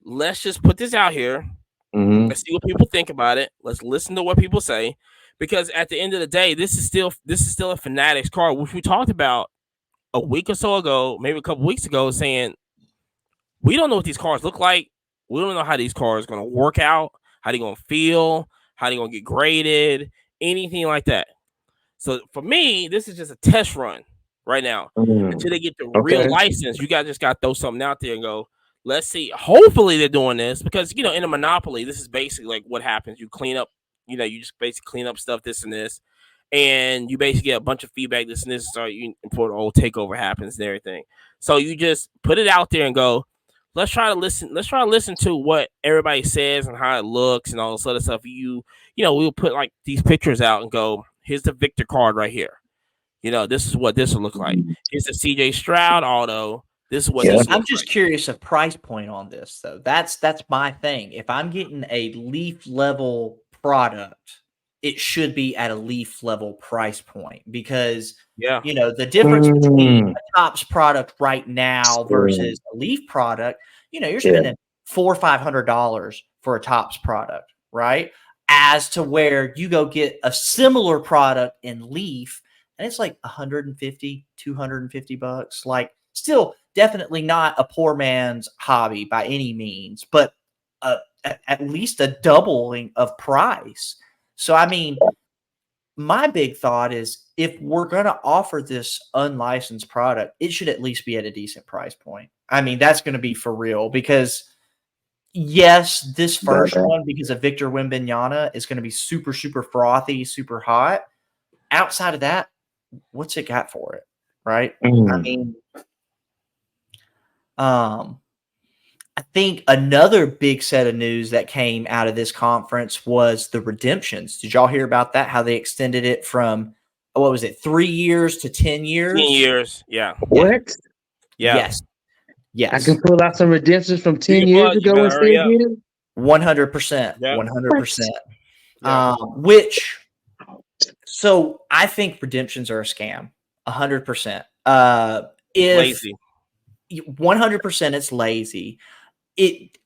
let's just put this out here. Let's see what people think about it. Let's listen to what people say. Because at the end of the day, this is still a Fanatics card, which we talked about a week or so ago, maybe a couple weeks ago, saying we don't know what these cards look like. We don't know how these cards are going to work out, how they're going to feel, how they're going to get graded, anything like that. So for me, this is just a test run right now. Until they get the real license, you guys just got to throw something out there and go, let's see. Hopefully they're doing this because, in a monopoly, this is basically like what happens. You clean up, you just basically clean up stuff, this and this, and you basically get a bunch of feedback, this and this, so before the whole takeover happens and everything. So you just put it out there and go, let's try to listen to what everybody says and how it looks and all this other stuff. We'll put like these pictures out and go, here's the Victor card right here. This is what this will look like. Here's the CJ Stroud auto. This is what this I'm just curious of price point on this, though. That's my thing. If I'm getting a Leaf level product, it should be at a Leaf level price point because the difference between a Topps product right now versus a Leaf product, you're spending $400 or $500 for a Topps product, right? As to where you go get a similar product in Leaf and it's like $150, $250. Like, still definitely not a poor man's hobby by any means, but at least a doubling of price. So, I mean, my big thought is if we're going to offer this unlicensed product, it should at least be at a decent price point. I mean, that's going to be for real because, yes, this first one, because of Victor Wembanyama, is going to be super, super frothy, super hot. Outside of that, what's it got for it, right? I mean, I think another big set of news that came out of this conference was the redemptions. Did y'all hear about that? How they extended it from, what was it, 3 years to 10 years? 10 years. Yeah. What? Yeah. Yes. Yes. I can pull out some redemptions from 10 years You ago better and hurry still up. get it? 100%. Yeah. 100%. Yeah. Which, so I think redemptions are a scam. 100%. If Lazy. 100% it's lazy.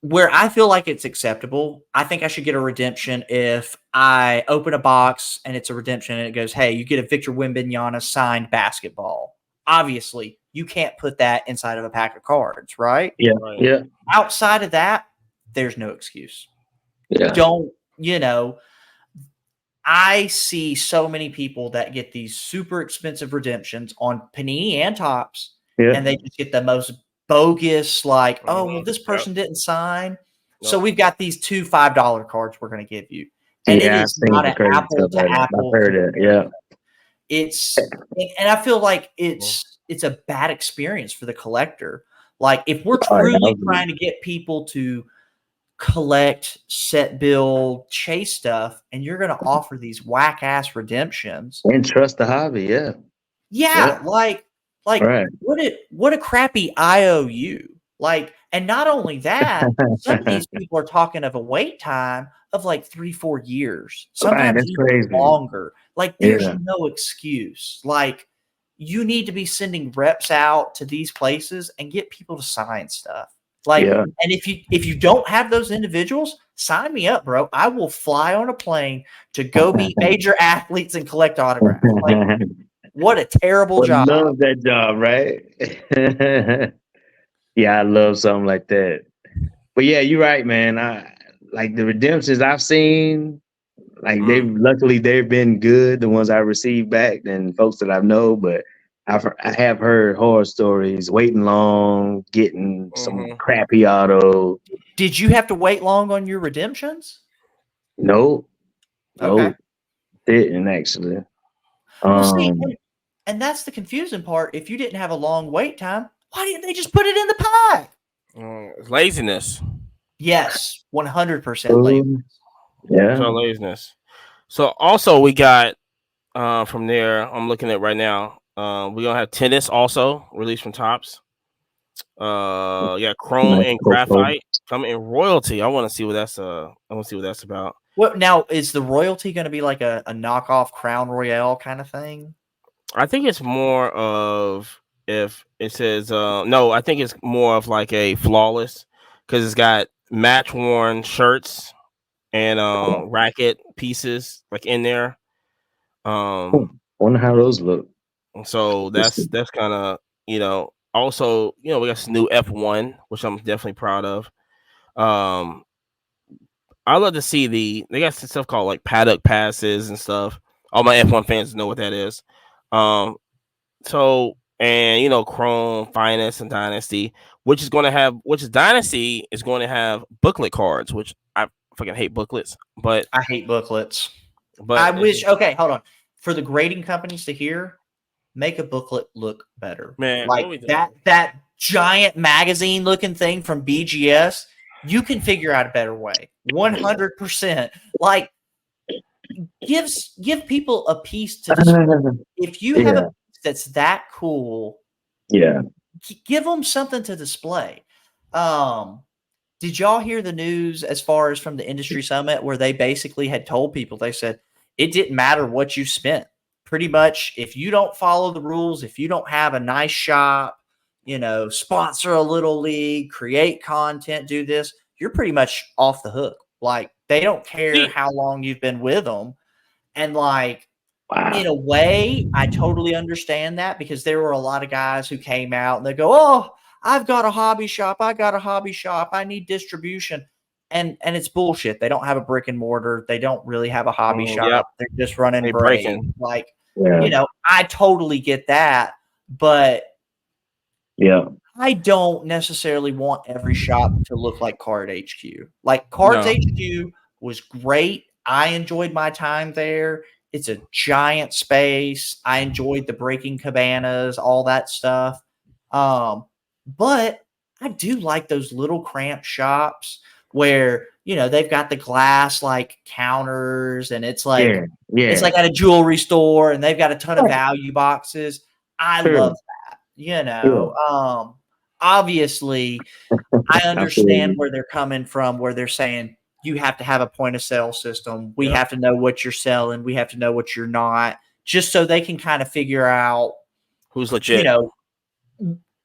Where I feel like it's acceptable, I think I should get a redemption if I open a box and it's a redemption and it goes, hey, you get a Victor Wembanyama signed basketball. Obviously, you can't put that inside of a pack of cards, right? Yeah. Right. Yeah. Outside of that, there's no excuse. Yeah. Don't, I see so many people that get these super expensive redemptions on Panini and Topps, and they just get the most bogus, like, oh, well, this person didn't sign. So we've got these two $5 cards we're going to give you. And it is not an apple to apple. I've heard it. Yeah. And I feel like it's a bad experience for the collector. Like, if we're truly trying to get people to collect, set build, chase stuff, and you're going to offer these whack ass redemptions and trust the hobby. Yeah. Like right. what a crappy IOU. Like, and not only that, some of these people are talking of a wait time of like 3-4 years, sometimes even crazy. longer. Like, there's no excuse. Like, you need to be sending reps out to these places and get people to sign stuff. Like, and if you don't have those individuals, sign me up, bro. I will fly on a plane to go meet major athletes and collect autographs. Like, what a terrible job. I love that job, right? Yeah, I love something like that. But yeah, you're right, man. I like the redemptions I've seen, like they've been good, the ones I received back and folks that I know, but I have heard horror stories, waiting long, getting some crappy auto. Did you have to wait long on your redemptions? No. Okay. Didn't actually. Well, see, and that's the confusing part. If you didn't have a long wait time, why didn't they just put it in the pack? Laziness. Yes, 100% laziness. Yeah. So laziness. So also we got from there, I'm looking at right now. We're gonna have tennis also released from Topps. Chrome and graphite coming in royalty. I want to see what that's about. What now, is the royalty going to be like a knockoff Crown Royale kind of thing? I think it's more of, if it says no, I think it's more of like a flawless, because it's got match worn shirts and racket pieces like in there. Wonder how those look. So that's kind of, also, we got this new F1, which I'm definitely proud of. I love to see they got some stuff called like paddock passes and stuff. All my F1 fans know what that is. So, and Chrome, Finest, and Dynasty, which Dynasty is going to have booklet cards, which I fucking hate booklets, but I hate booklets. But I wish, okay, hold on. For the grading companies to hear, make a booklet look better. Man, like that giant magazine looking thing from BGS, you can figure out a better way. 100%. Like, give people a piece to display. If you have a piece that's that cool, give them something to display. Did y'all hear the news as far as from the industry summit where they basically had told people, they said it didn't matter what you spent. Pretty much, if you don't follow the rules, if you don't have a nice shop, sponsor a little league, create content, do this, you're pretty much off the hook. Like, they don't care how long you've been with them. And like, in a way, I totally understand that, because there were a lot of guys who came out and they go, oh, I've got a hobby shop. I need distribution. And it's bullshit. They don't have a brick and mortar. They don't really have a hobby shop. Yep. They're just running breaking. Like, I totally get that. But I don't necessarily want every shop to look like Card HQ. Like, Cards HQ was great. I enjoyed my time there. It's a giant space. I enjoyed the breaking cabanas, all that stuff. But I do like those little cramped shops where, you know, they've got the glass like counters and it's like it's like at a jewelry store and they've got a ton of value boxes. I love that. You know, obviously I understand where they're coming from, where they're saying you have to have a point of sale system. We have to know what you're selling. We have to know what you're not, just so they can kind of figure out who's legit. You know,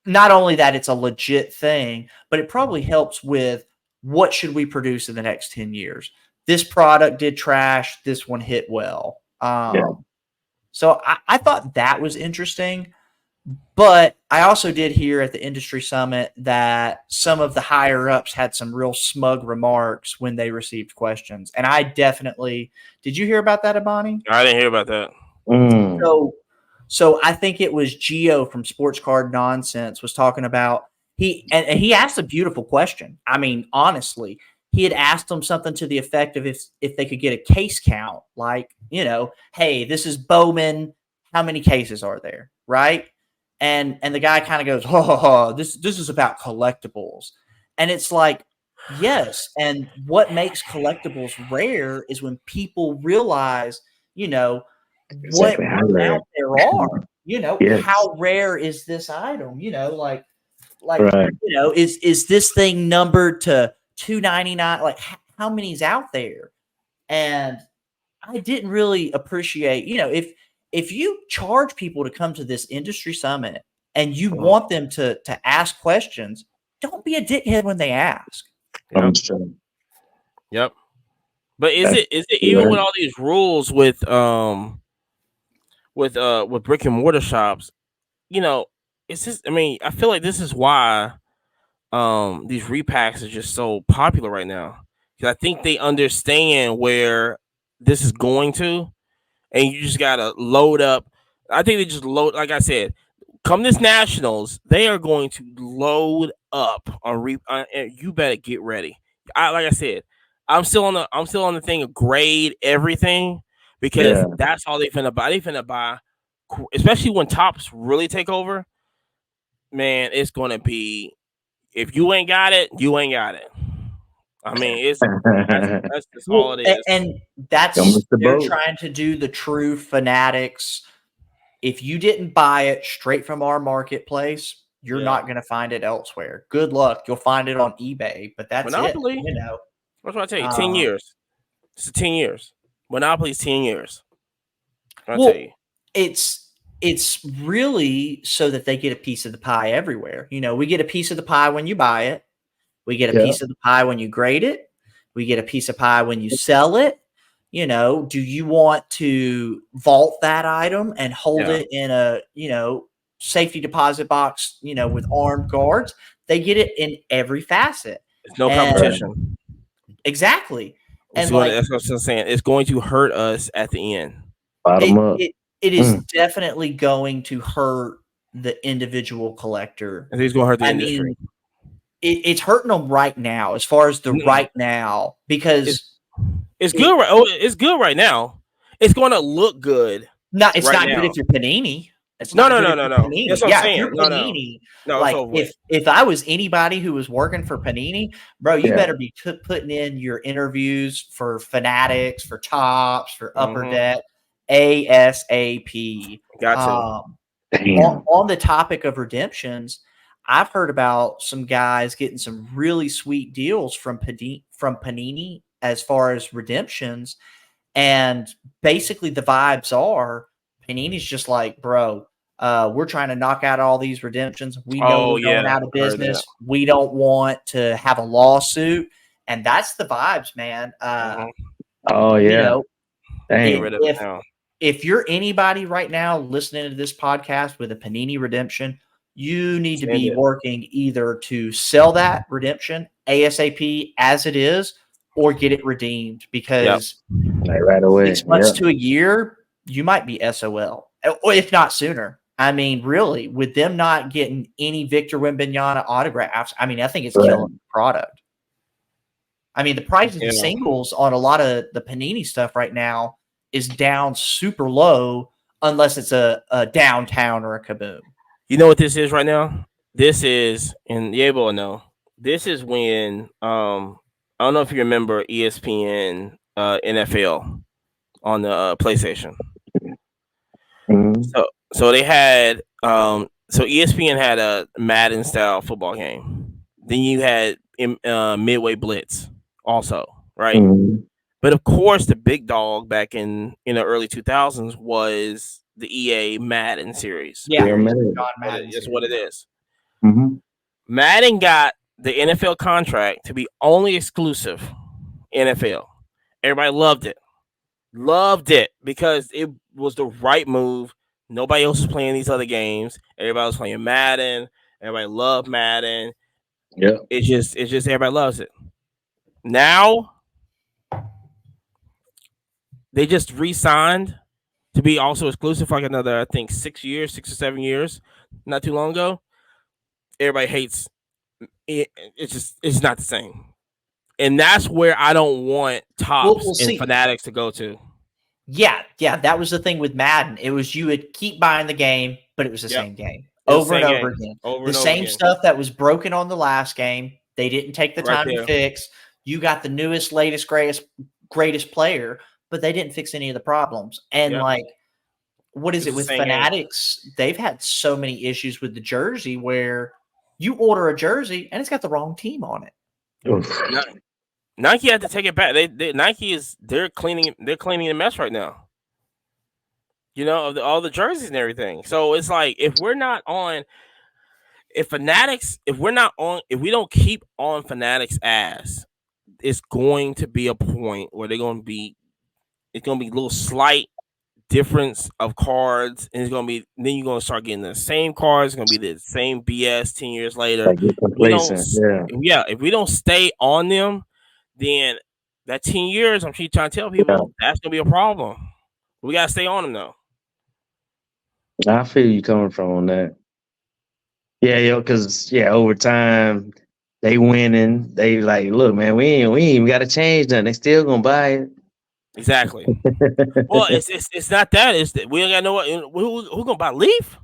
not only that it's a legit thing, but it probably helps with what should we produce in the next 10 years. This product did trash. This one hit well. So I thought that was interesting. But I also did hear at the industry summit that some of the higher ups had some real smug remarks when they received questions. And I definitely did. You hear about that, Abani? I didn't hear about that. So I think it was Gio from Sports Card Nonsense was talking about he asked a beautiful question. I mean, honestly, he had asked them something to the effect of if they could get a case count, like, you know, hey, this is Bowman. How many cases are there? Right. And the guy kind of goes, this is about collectibles. And it's like, yes. And what makes collectibles rare is when people realize, you know, what amount there are, you know, how rare is this item? You know, like, you know, is this thing numbered to 299? Like, how many's out there? And I didn't really appreciate, you know, if you charge people to come to this industry summit and you want them to ask questions, don't be a dickhead when they ask. Yep. But is it even with all these rules with brick and mortar shops, you know, it's just, I mean, I feel like this is why these repacks are just so popular right now. Because I think they understand where this is going to, and you just gotta load up. I think they just load, like I said, come this nationals, they are going to load up on you better get ready. Like I said, I'm still on the thing of grade everything, because that's all they finna buy. They finna buy, especially when tops really take over. Man, it's gonna be, if you ain't got it, you ain't got it. I mean, that's just all it is. And that's they're trying to do the true fanatics. If you didn't buy it straight from our marketplace, you're not going to find it elsewhere. Good luck. You'll find it on eBay, but that's Monopoly, it. You know, what's what I tell you? 10 years. It's 10 years. Monopoly's 10 years. I'll tell you. It's really so that they get a piece of the pie everywhere. You know, we get a piece of the pie when you buy it. We get a piece of the pie when you grade it. We get a piece of pie when you sell it. You know, do you want to vault that item and hold it in a, you know, safety deposit box, you know, with armed guards? They get it in every facet. There's no competition. Exactly. And that's what I'm saying. It's going to hurt us at the end. Bottom up. It is definitely going to hurt the individual collector. And he's going to hurt the industry. Mean, it's hurting them right now, as far as the right now, because it's good. It's good right now. It's going to look good. No, it's not good if you're Panini. No. That's what I'm saying. If you're Panini, like if I was anybody who was working for Panini, bro, you better be putting in your interviews for Fanatics, for Tops, for Upper Deck, ASAP. Gotcha. On the topic of redemptions, I've heard about some guys getting some really sweet deals from Panini as far as redemptions. And basically the vibes are Panini's just like, bro, we're trying to knock out all these redemptions. We know we're going out of business. We don't want to have a lawsuit. And that's the vibes, man. You know, if you're anybody right now listening to this podcast with a Panini redemption, you need to be working either to sell that redemption ASAP as it is, or get it redeemed, because right away, 6 months to a year, you might be SOL, or if not sooner. I mean, really, with them not getting any Victor Wembanyama autographs, I mean, I think it's killing the product. I mean, the price of the singles on a lot of the Panini stuff right now is down super low, unless it's a downtown or a Kaboom. You know what this is right now? this is, and Yabo will know. This is when I don't know if you remember ESPN NFL on the PlayStation. So they had so ESPN had a Madden style football game. Then you had Midway Blitz also, right? But of course, the big dog back in the early 2000s was the EA Madden series. Yeah, Madden. It's what it is. Madden got the NFL contract to be only exclusive NFL. Everybody loved it because it was the right move. Nobody else was playing these other games. Everybody was playing Madden. Everybody loved Madden. Yeah, it's just everybody loves it. Now they just re-signed to be also exclusive for like another, I think, 6 or 7 years. Not too long ago. Everybody hates it. It's not the same. And that's where I don't want Tops and Fanatics to go to. Yeah, that was the thing with Madden. It was you would keep buying the game, but it was the same game over and over again. The same stuff that was broken on the last game, they didn't take the time to fix. You got the newest, latest, greatest player, but they didn't fix any of the problems. And like, what is it with Fanatics? They've had so many issues with the jersey where you order a jersey and it's got the wrong team on it. Nike had to take it back. They're cleaning the mess right now. You know, of all the jerseys and everything. So it's like if we don't keep on Fanatics' ass, it's going to be a point where it's going to be a little slight difference of cards, and then you're going to start getting the same cards. It's going to be the same BS 10 years later. If we don't stay on them, then that 10 years, I'm trying to tell people that's going to be a problem. We got to stay on them though. I feel you coming from on that. Yeah, because over time they winning. They like, look, man, we ain't even got to change nothing. They still gonna buy it. Exactly. Well, it's not that. It's that we don't got no who gonna buy Leaf.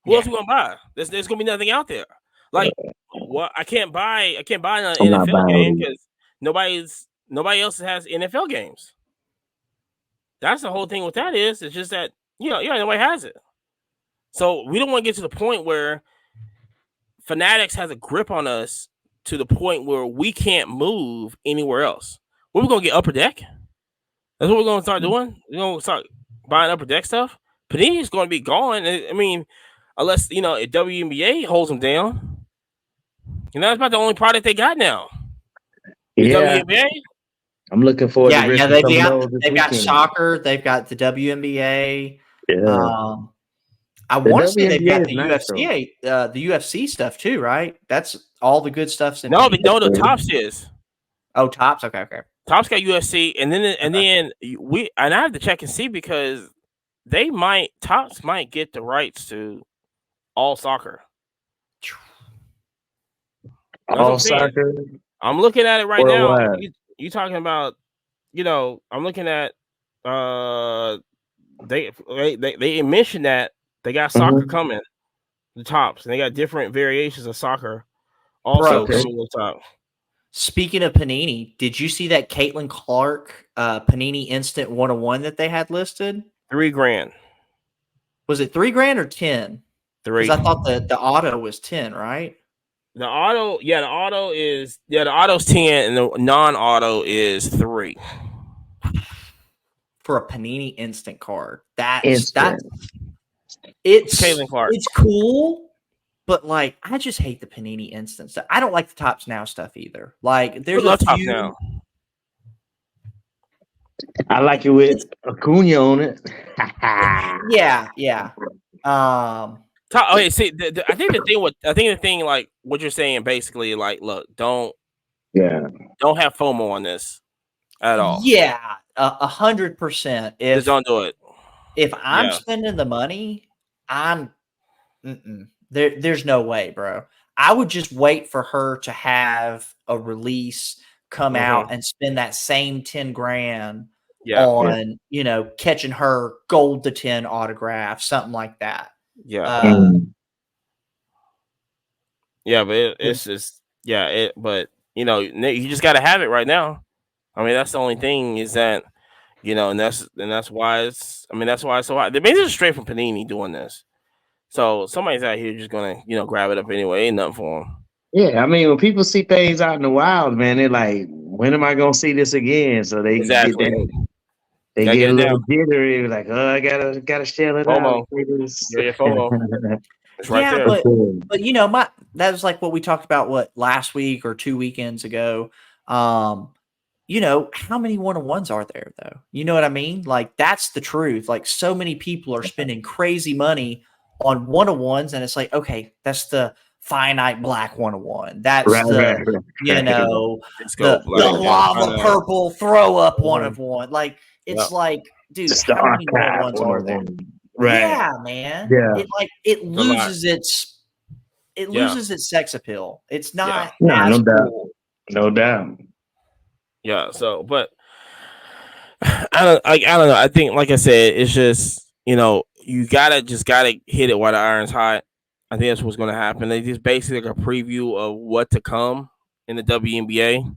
Who else we gonna buy? There's gonna be nothing out there. Like, what I can't buy an NFL game because nobody else has NFL games. That's the whole thing with that is. It's just that nobody has it. So we don't want to get to the point where Fanatics has a grip on us to the point where we can't move anywhere else. What we gonna get Upper Deck? That's what we're gonna start doing. We're gonna start buying Upper Deck stuff. Panini's gonna be gone. I mean, unless if WNBA holds them down. That's about the only product they got now. WNBA. I'm looking forward to they've got soccer, they've got the WNBA. Yeah. I want to say they've got the UFC stuff too, right? That's all the good stuff's in. No, but the Tops is. Oh, Tops. Okay. Tops got UFC, and then I have to check and see because Tops might get the rights to all soccer. All soccer. I'm looking at it right now. You talking about? I'm looking at. They mentioned that they got soccer coming, the Tops, and they got different variations of soccer. Also, top. Speaking of Panini, did you see that Caitlin Clark Panini Instant 101 that they had listed? $3,000. Was it $3,000 or 10? Because I thought the auto was 10, right? The auto's 10, and the non-auto is 3. For a Panini Instant card, it's Caitlin Clark. It's cool, but like I just hate the Panini Instant stuff. I don't like the Tops Now stuff either. Like there's a few. Tops Now. I like it with Acuna on it. yeah. Okay, see, I think the thing like what you're saying basically like, look, don't have FOMO on this at all. Yeah, 100%. Just don't do it. If I'm spending the money, there's no way, bro. I would just wait for her to have a release come out and spend that same $10,000 on catching her gold to 10 autograph, something like that. Yeah. Yeah, but it's just but you know, you just got to have it right now. I mean, that's the only thing is that you know, and that's why it's. I mean, that's why it's so hot. The mean, this is straight from Panini doing this. So somebody's out here just gonna grab it up anyway. Ain't nothing for them. Yeah, I mean, when people see things out in the wild, man, they're like, "When am I gonna see this again?" So they get Exactly. that. They Gotta get get a it little down. jittery, like, "Oh, I gotta shell it out." FOMO. Yeah, FOMO. It's right Yeah, there. but you know, that was like what we talked about last week or 2 weekends ago. You know, how many one-on-ones are there though? You know what I mean? Like that's the truth. Like so many people are spending crazy money on one-on-ones, and it's like, okay, that's the finite black one-on-one. That's Right, right, right. you know, Go the black. lava purple throw up one-of-one. Like Yep. it's like, dude, It's the how many archive one-on-ones are there? Right. Yeah, man. Yeah. It a lot. loses its sex appeal. It's not No, as no doubt. cool. No doubt. Yeah. So, but I don't know. I think, like I said, it's just you gotta hit it while the iron's hot. I think that's what's gonna happen. They just basically like a preview of what to come in the WNBA.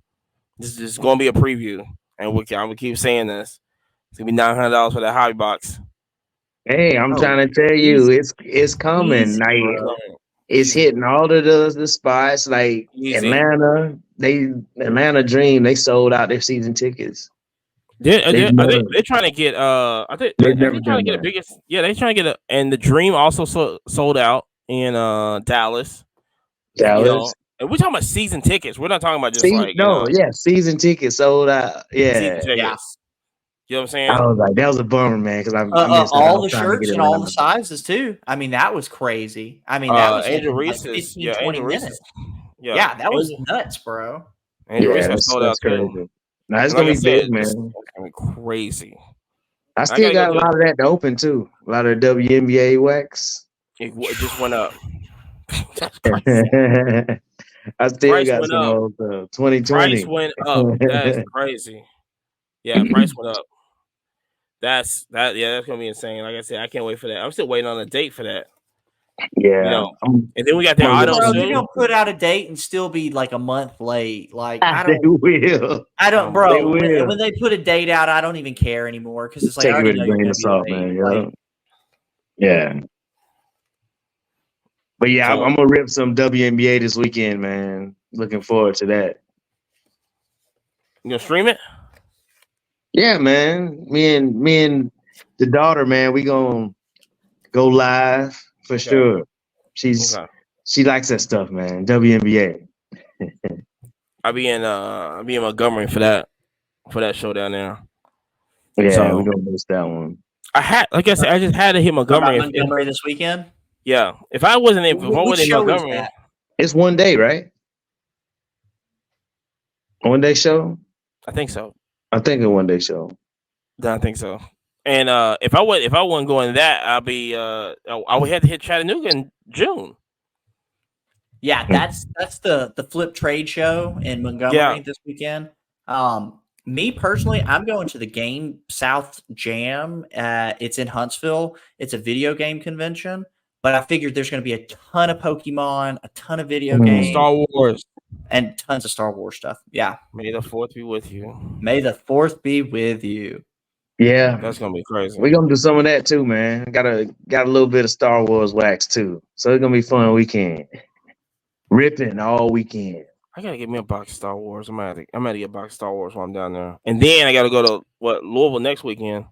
This is gonna be a preview, and I'm gonna keep saying this. It's gonna be $900 for that hobby box. Hey, I'm Oh, trying to tell you, easy, it's coming. easy, Like bro. it's Easy. hitting all of the spots. Like Easy. Atlanta Dream, they sold out their season tickets. They're never, trying to get I think they've they're never trying to done get the that. biggest they're trying to get and the Dream also sold out in Dallas. Dallas. And we're talking about season tickets. We're not talking about just like Season tickets sold out. season Yeah. Yeah. tickets. You know what I'm I saying? was like, that was a bummer, man, because I missed out. I All was the trying to get shirts and all Atlanta. the sizes too. I mean, that was crazy. I mean, that was Angel like Reese's, 15, 20 minutes. yeah, That was nuts, bro. Angel Reese Yeah, got sold out that's crazy. too. Now it's And like gonna I be big, said, it's man. gonna be crazy. I I still gotta go got a to lot of that to open too. A lot of WNBA wax. it just went up. That's crazy. I still Price got went some up. old Price 2020. went up. That is crazy. Yeah, price went up. That's gonna be insane. Like I said, I can't wait for that. I'm still waiting on a date for that. Yeah, And then we got the I'm gonna auto Bro, look they're soon. gonna put out a date and still be like a month late. Like They will. They bro. will. When they put a date out, I don't even care anymore because it's like I Take it already with a know you're grain gonna of be salt, late. man. Like, Yeah. But yeah, So I'm gonna rip some WNBA this weekend, man. Looking forward to that. you gonna stream it? Yeah, man. Me and the daughter, man, we gonna go live for sure. She likes that stuff, man. WNBA. I'll be in Montgomery for that show down there. Yeah, So we're gonna miss that one. I just had to hit Montgomery. about Montgomery this weekend. Yeah, if I wasn't in Which show is Montgomery, that? It's one day, right? One day show? I think so. I think a one day show. I think so. And if I wasn't going to that, I would have to hit Chattanooga in June. Yeah, that's the Flip Trade Show in Montgomery this weekend. Me personally, I'm going to the Game South Jam. It's in Huntsville. It's a video game convention, but I figured there's going to be a ton of Pokemon, a ton of video games, Star Wars, and tons of Star Wars stuff. Yeah. May the 4th be with you. May the 4th be with you. Yeah, that's gonna be crazy. We're gonna do some of that too, man. Got a little bit of Star Wars wax too, so it's gonna be fun weekend. Ripping all weekend. I gotta get me a box of Star Wars. I'm gonna get a box of Star Wars while I'm down there, and then I gotta go to Louisville next weekend,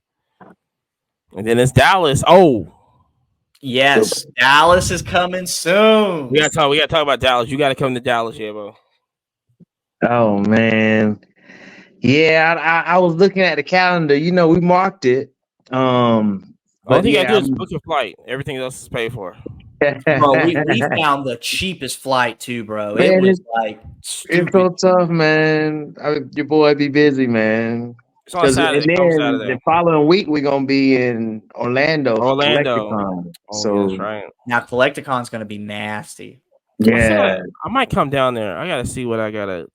and then it's Dallas. Oh, yes, Dallas is coming soon. We gotta talk about Dallas. You gotta come to Dallas, yeah, bro. Oh man. Yeah, I was looking at the calendar. You know, we marked it. But all you gotta do is book your flight. Everything else is paid for. Bro, we found the cheapest flight too, bro. Man, it was like stupid. It's so tough, man. Your boy be busy, man. It's on Saturday. And then the following week we're gonna be in Orlando. Collecticon. That's right. Now Collecticon's gonna be nasty. Yeah, I might come down there. I gotta see what I gotta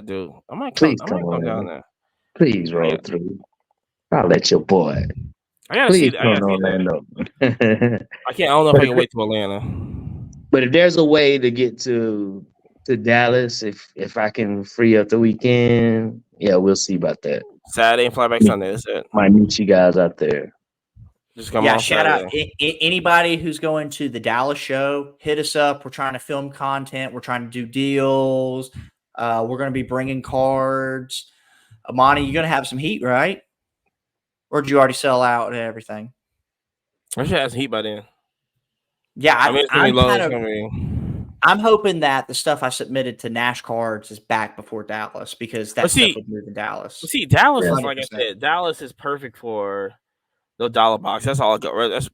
do. I might come down there. Please roll through. I'll let your boy. I gotta see Orlando. I don't know if I can wait to Atlanta. But if there's a way to get to Dallas, if I can free up the weekend, yeah, we'll see about that. Saturday and fly back Sunday. That's it. Might meet you guys out there. Just come Yeah, on shout out Saturday. anybody who's going to the Dallas show. Hit us up. We're trying to film content. We're trying to do deals. We're going to be bringing cards. Amani, you're going to have some heat, right? Or did you already sell out and everything? I should have some heat by then. Yeah, I mean, it's gonna be low. It's gonna be... I'm hoping that the stuff I submitted to Nash Cards is back before Dallas because that stuff would move in Dallas. See, Dallas is 100%. like I said. Dallas is perfect for the dollar box. That's all I got. Right? That's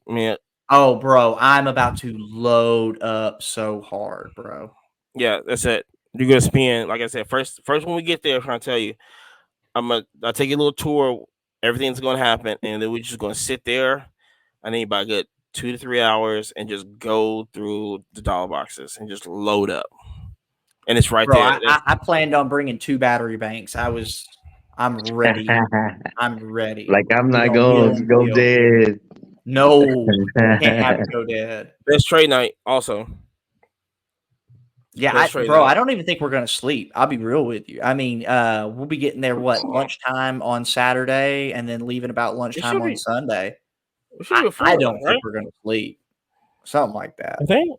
Oh, bro, I'm about to load up so hard, bro. Yeah, that's it. You're gonna spend, like I said, first when we get there, I'm trying to tell you, I'll take you a little tour. Everything's gonna happen, and then we're just gonna sit there. I need about a good 2 to 3 hours and just go through the dollar boxes and just load up. And it's right there. I planned on bringing 2 battery banks. I'm ready. I'm ready. Like I'm not going to go dead. No, can't have it go dead. Best trade night also. Yeah, I don't even think we're going to sleep. I'll be real with you. I mean, we'll be getting there, lunchtime on Saturday and then leaving about lunchtime on Sunday. I don't think we're going to sleep. Something like that.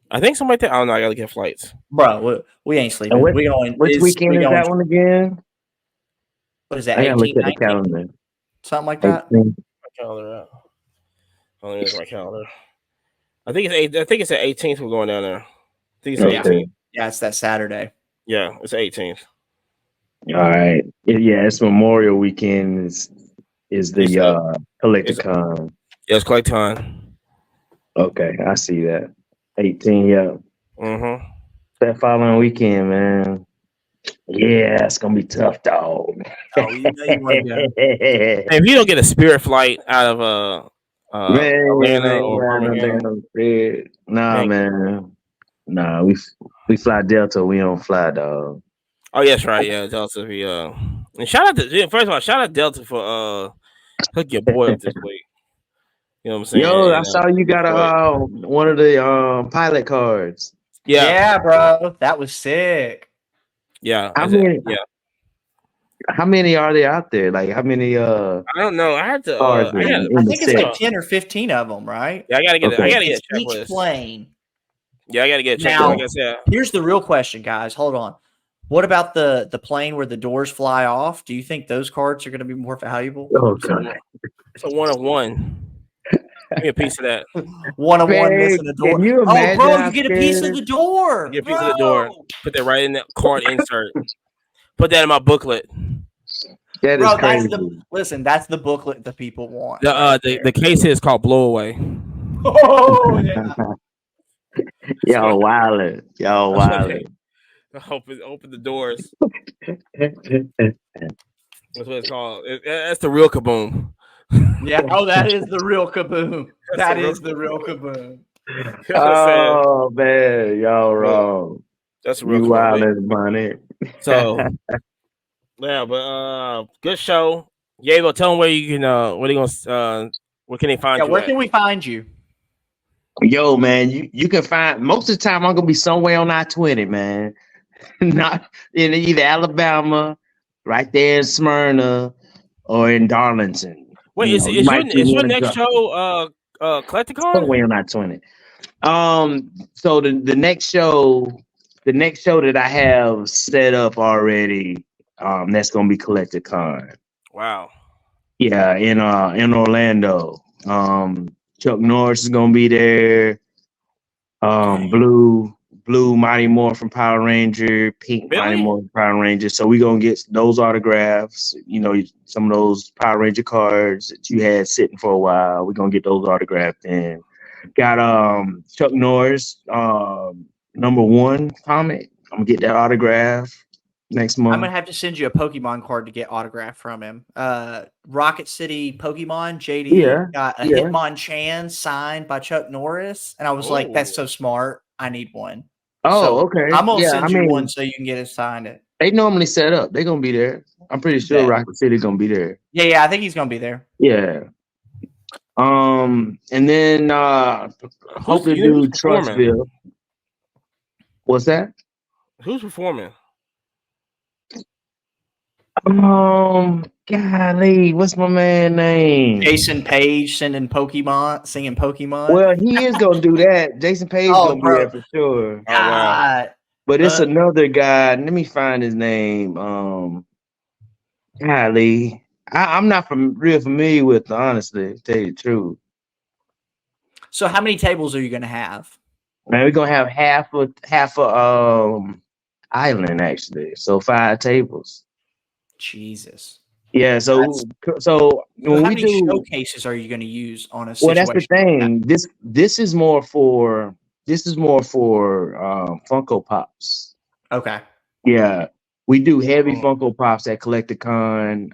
I think something like that. I don't know. I got to get flights. Bro, we ain't sleeping. Which weekend is that one again? What is that? I got to look at the calendar. Something like that? 18. My calendar out. Oh, there's my calendar. I think it's the 18th we're going down there. I think it's the 18th. Yeah, it's that Saturday. Yeah, it's the 18th. All right. Yeah, it's Memorial Weekend is the Collecticon. Yeah, it's Collecticon. Okay, I see that. 18, yeah. Mm-hmm. That following weekend, man. Yeah, it's gonna be tough, dog. If you don't get a Spirit flight out of Atlanta or Birmingham, man. Nah, we fly Delta. We don't fly, dog. Oh, yes, right. Yeah, Delta. And shout out to first of all, shout out Delta for hooking your boy up this week. You know what I'm saying? Yo, I saw you got one of the pilot cards. Yeah, bro, that was sick. Yeah, how many are there out there? Like how many? I don't know. I had to. I think it's like 10 or 15 of them, right? Yeah, I gotta get. I gotta get a checklist. Each plane. Yeah, I gotta get a checklist. Now, like I said. Here's the real question, guys. Hold on. What about the plane where the doors fly off? Do you think those cards are going to be more valuable? Oh, God. It's a 1-of-1. Give me a piece of that. 1-of-1 missing the door. Oh, bro, you get a piece of the door. Get a piece of the door. Put that right in that card insert. Put that in my booklet. That is crazy. That's the booklet the people want. The case here is called Blow Away. Oh, yeah. Y'all wildin'. Open the doors. That's what it's called. That's the real kaboom. Yeah. Oh, that is the real kaboom. That is the real kaboom. Oh man, y'all wrong. That's a real wildin' money. So yeah, but good show. Yabo, tell them where you can. Where can they find you? Where can we find you? Yo, man, you can find most of the time. I'm gonna be somewhere on I-20, man. Not in either Alabama, right there in Smyrna, or in Darlington. Wait, is your next show Collecticon? Somewhere on I-20. So the next show that I have set up already, that's gonna be Collecticon. Wow. Yeah, in Orlando. Chuck Norris is gonna be there. Blue Mighty Morphin from Power Ranger, Pink Mighty Morphin from Power Ranger. So we're gonna get those autographs, some of those Power Ranger cards that you had sitting for a while. We're gonna get those autographed in. Got Chuck Norris, #1 comic. I'm gonna get that autograph next month. I'm gonna have to send you a Pokemon card to get autographed from him. Rocket City Pokemon JD got a Hitmonchan signed by Chuck Norris, and I was like, "That's so smart. I need one." Okay. I'm gonna send you one so you can get it signed. They normally set up. They're gonna be there. I'm pretty sure Rocket City's gonna be there. Yeah, I think he's gonna be there. Yeah. And then hope to do Trussville. What's that? Who's performing? Golly, what's my man name? Jason Page singing Pokemon. Well, he is gonna do that. Jason Page Oh, gonna be bro. there for sure. Oh wow. God. But it's another guy. Let me find his name. Golly, I'm not real familiar with, honestly, to tell you the truth. So how many tables are you going to have? Man, we're gonna have half a island actually. So 5 tables. Jesus. Yeah. So when How we many do, showcases are you going to use on a well, that's the situation like that? thing. This is more for Funko Pops. Okay. Yeah, we do heavy Oh. Funko Pops at Collecticon.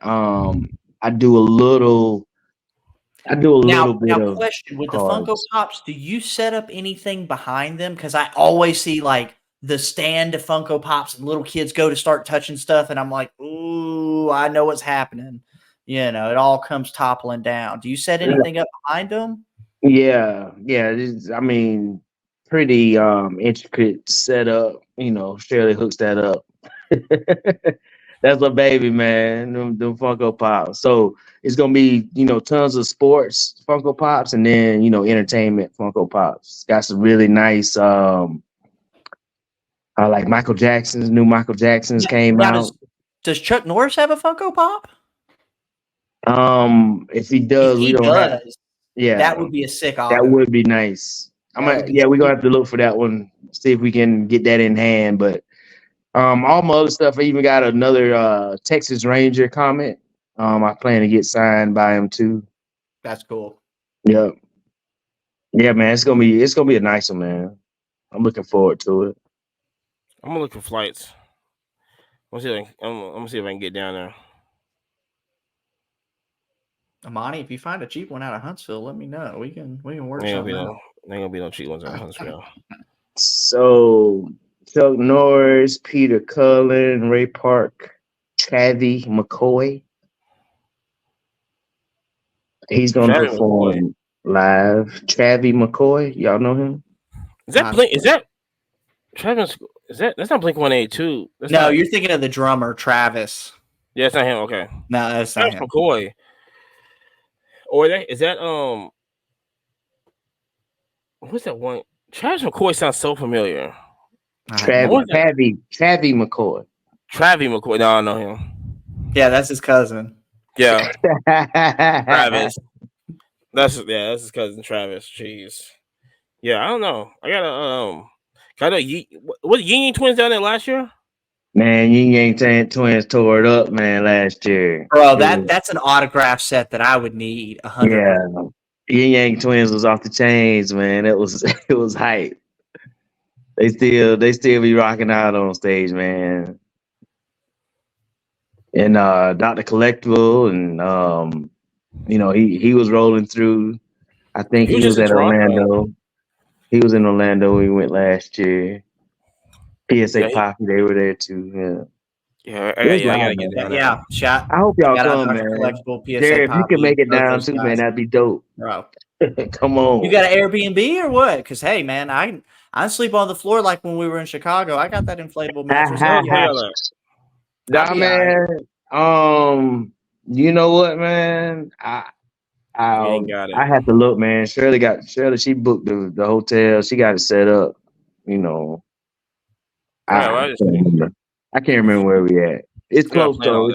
I do a little bit Now, of question with the Funko cards. Pops, do you set up anything behind them? Because I always see like the stand of Funko Pops and little kids go to start touching stuff, and I'm like, ooh, I know what's happening. You know, it all comes toppling down. Do you set anything up behind them? Yeah. I mean, pretty intricate setup. Shirley hooks that up. That's a baby, man. Them Funko Pops. So it's gonna be, tons of sports Funko Pops, and then entertainment Funko Pops. Got some really nice like new Michael Jacksons came Now, out. does Chuck Norris have a Funko Pop? If he If does, we he don't have. does, that Yeah, would be a sick that auto. would be nice. That would be Yeah, we're gonna sick. have to look for that one, see if we can get that in hand. But all my other stuff, I even got another Texas Ranger comic. I plan to get signed by him too. That's cool. Yep. Yeah, man, it's gonna be a nice one, man. I'm looking forward to it. I'm gonna look for flights. I'm gonna see if I can get down there. Amani, if you find a cheap one out of Huntsville, let me know. We can work Ain't something out. gonna be no cheap ones out of Huntsville. So Chuck Norris, Peter Cullen, Ray Park, Travis McCoy. He's gonna Travis McCoy. perform live. Travis McCoy, y'all know him? Is that Blink? Is that Travis? Is that's not Blink 182? No, you're thinking of the drummer, Travis. Yeah, it's not him. Okay, No, that's not Travis him. McCoy. Or is that who's that one? Travis McCoy sounds so familiar. Travis McCoy. Travis McCoy. No, I know him. Yeah, that's his cousin. Yeah, Travis. That's his cousin Travis. Jeez. Yeah, I don't know. I gotta I know was Ying Yang Twins down there last year? Man, Ying Yang Twins tore it up, man, last year. Bro, that's an autograph set that I would need 100%. Yeah. Ying Yang Twins was off the chains, man. It was hype. They still be rocking out on stage, man. And Dr. Collectible, and he was rolling through. I think He was he just was in at Toronto. Orlando. He was in Orlando when we went last year. PSA Posse, they were there too. Yeah. Yeah, I gotta get down there. Yeah, shot. I hope y'all Shout out come, Dr. man. Collectible, PSA Jared, if you can Poppy, make it both down those too, man, guys. that'd be dope. Bro. Come on. You got an Airbnb or what? Because hey, man, I sleep on the floor like when we were in Chicago. I got that inflatable mattress. Nah, man. You know what, man? I have to look, man. Shirley, she booked the hotel. She got it set up. I can't remember where we at. It's close though.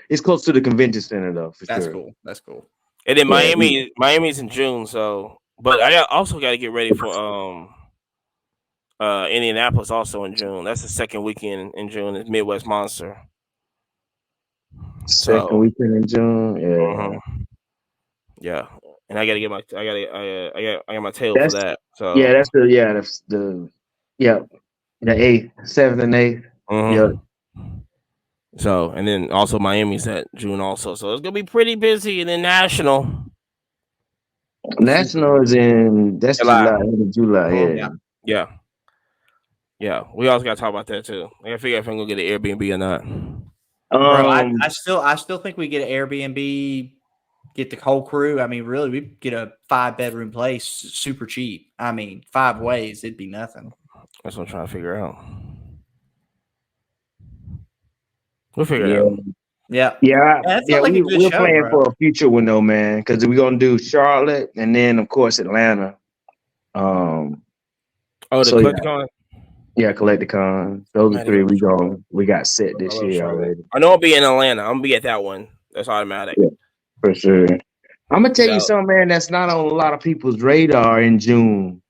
It's close to the convention center though, for That's sure. cool. That's cool. And then Miami's in June, so but I also got to get ready for Indianapolis also in June. That's the second weekend in June. It's Midwest Monster. Second weekend in June, yeah. Yeah, and I got to get my I got my tail for that. So yeah, that's the 8th, 7th, and 8th. Yeah. So and then also Miami's at June also. So it's gonna be pretty busy. And then National is in July. Yeah. We also got to talk about that too. I gotta figure out if I'm gonna get an Airbnb or not. Bro, I still think we get an Airbnb, get the whole crew. I mean, really, we get a 5-bedroom place super cheap. I mean, 5 ways, it'd be nothing. That's what I'm trying to figure out. We'll figure Yeah. it out. Yeah. We're show, playing bro. for a future window, man, because we're gonna do Charlotte and then of course Atlanta. Oh, the so Collecticon? Yeah, Collecticon. Those are three we got set this year already. I know I'll be in Atlanta. I'm gonna be at that one. That's automatic. Yeah, for sure. I'm gonna tell you something, man, that's not on a lot of people's radar in June.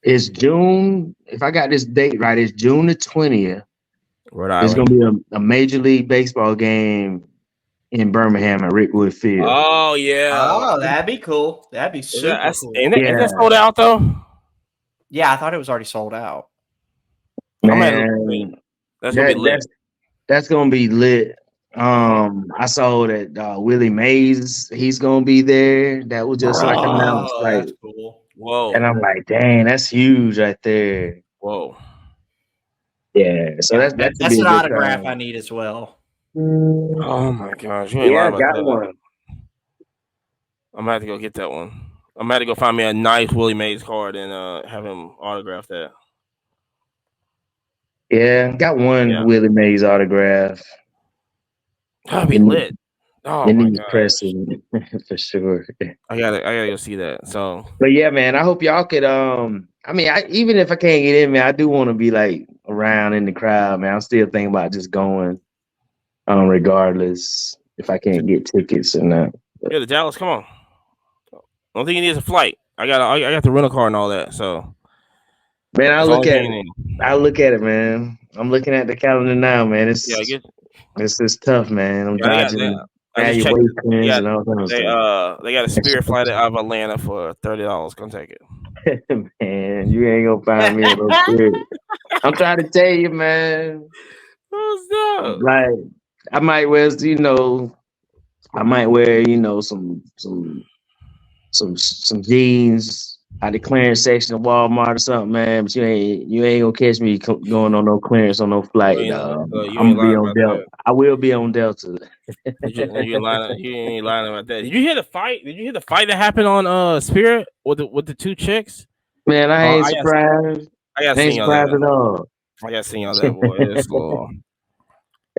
It's June, if I got this date right, it's June the 20th. Rhode There's Island. gonna be a Major League Baseball game in Birmingham at Rickwood Field. Oh yeah. Oh, that'd be cool. That'd be super cool. Ain't that sold out though? Yeah, I thought it was already sold out. Man, that's gonna be lit. That's gonna be lit. I saw that Willie Mays, he's gonna be there. That was just like announced. Like, that's cool. Whoa. And I'm like, dang, that's huge right there. Whoa. Yeah. So that's an autograph I need as well. Oh my gosh. You ain't lying about that. One. I'm gonna have to go get that one. I'm gonna have to go find me a nice Willie Mays card and have him autograph that. Yeah, got one Willie Mays autograph. That'd be lit. Oh my gosh. Pressing for sure. I gotta go see that. So, but yeah, man, I hope y'all could. I mean, even if I can't get in, man, I do want to be like around in the crowd, man. I'm still thinking about just going, regardless if I can't get tickets or not. Yeah, the Dallas, come on. Only thing you need is a flight. I got the rental car and all that. So, man, I look at it, man. I'm looking at the calendar now, man. It's just tough, man. I'm dodging evaluations and all that stuff. They got a Spirit flight out of Atlanta for $30. Come take it. Man, you ain't gonna find me in no Spirit. I'm trying to tell you, man. What's up? Like, I might wear, some jeans at the clearance section of Walmart or something, man. But you ain't gonna catch me going on no clearance on no flight. I'm gonna be on Delta. I will be on Delta. You ain't lying about that. Did you hear the fight? Did you hear the fight that happened on Spirit with the two chicks? Man, I ain't surprised. I got ain't surprised at all. I got seen y'all that, boy.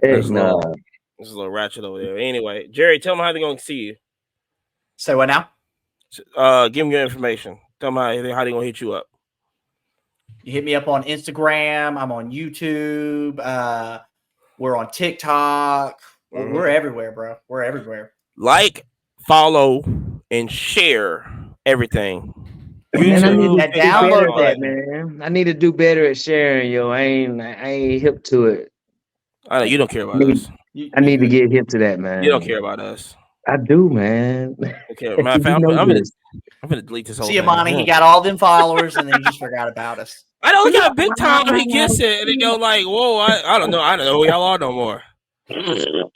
It's a little ratchet over there. Anyway, Jerry, tell them how they're gonna see you. Say what now? Give them your information. Tell them how they're gonna hit you up. You hit me up on Instagram. I'm on YouTube. We're on TikTok. Mm-hmm. We're everywhere, bro. We're everywhere. Like, follow, and share everything. Man, I need to download that, man. I need to do better at sharing, yo. I ain't hip to it. I know you don't care about us. I need to get hip to that, man. You don't care about us. I do, man. Okay, matter of fact, I'm gonna delete this whole thing. See, Amani, he got all them followers, and then he just forgot about us. I know he got big time. He gets it, and he go like, "Whoa, I don't know. I don't know who y'all are no more." You know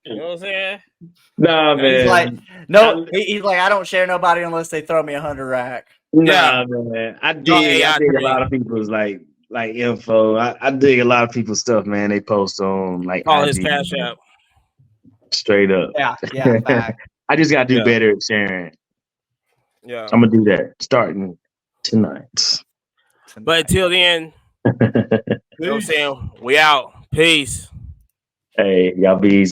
what I'm saying? Nah, man. He's like, I don't share nobody unless they throw me 100 rack. Nah, man. I dig a lot of people's like info. I dig a lot of people's stuff, man. They post on like all his Cash App. Straight up. Yeah. I just gotta do better at sharing. Yeah. I'm gonna do that starting tonight. But until then, you know what I'm saying? We out. Peace. Hey, y'all be easy.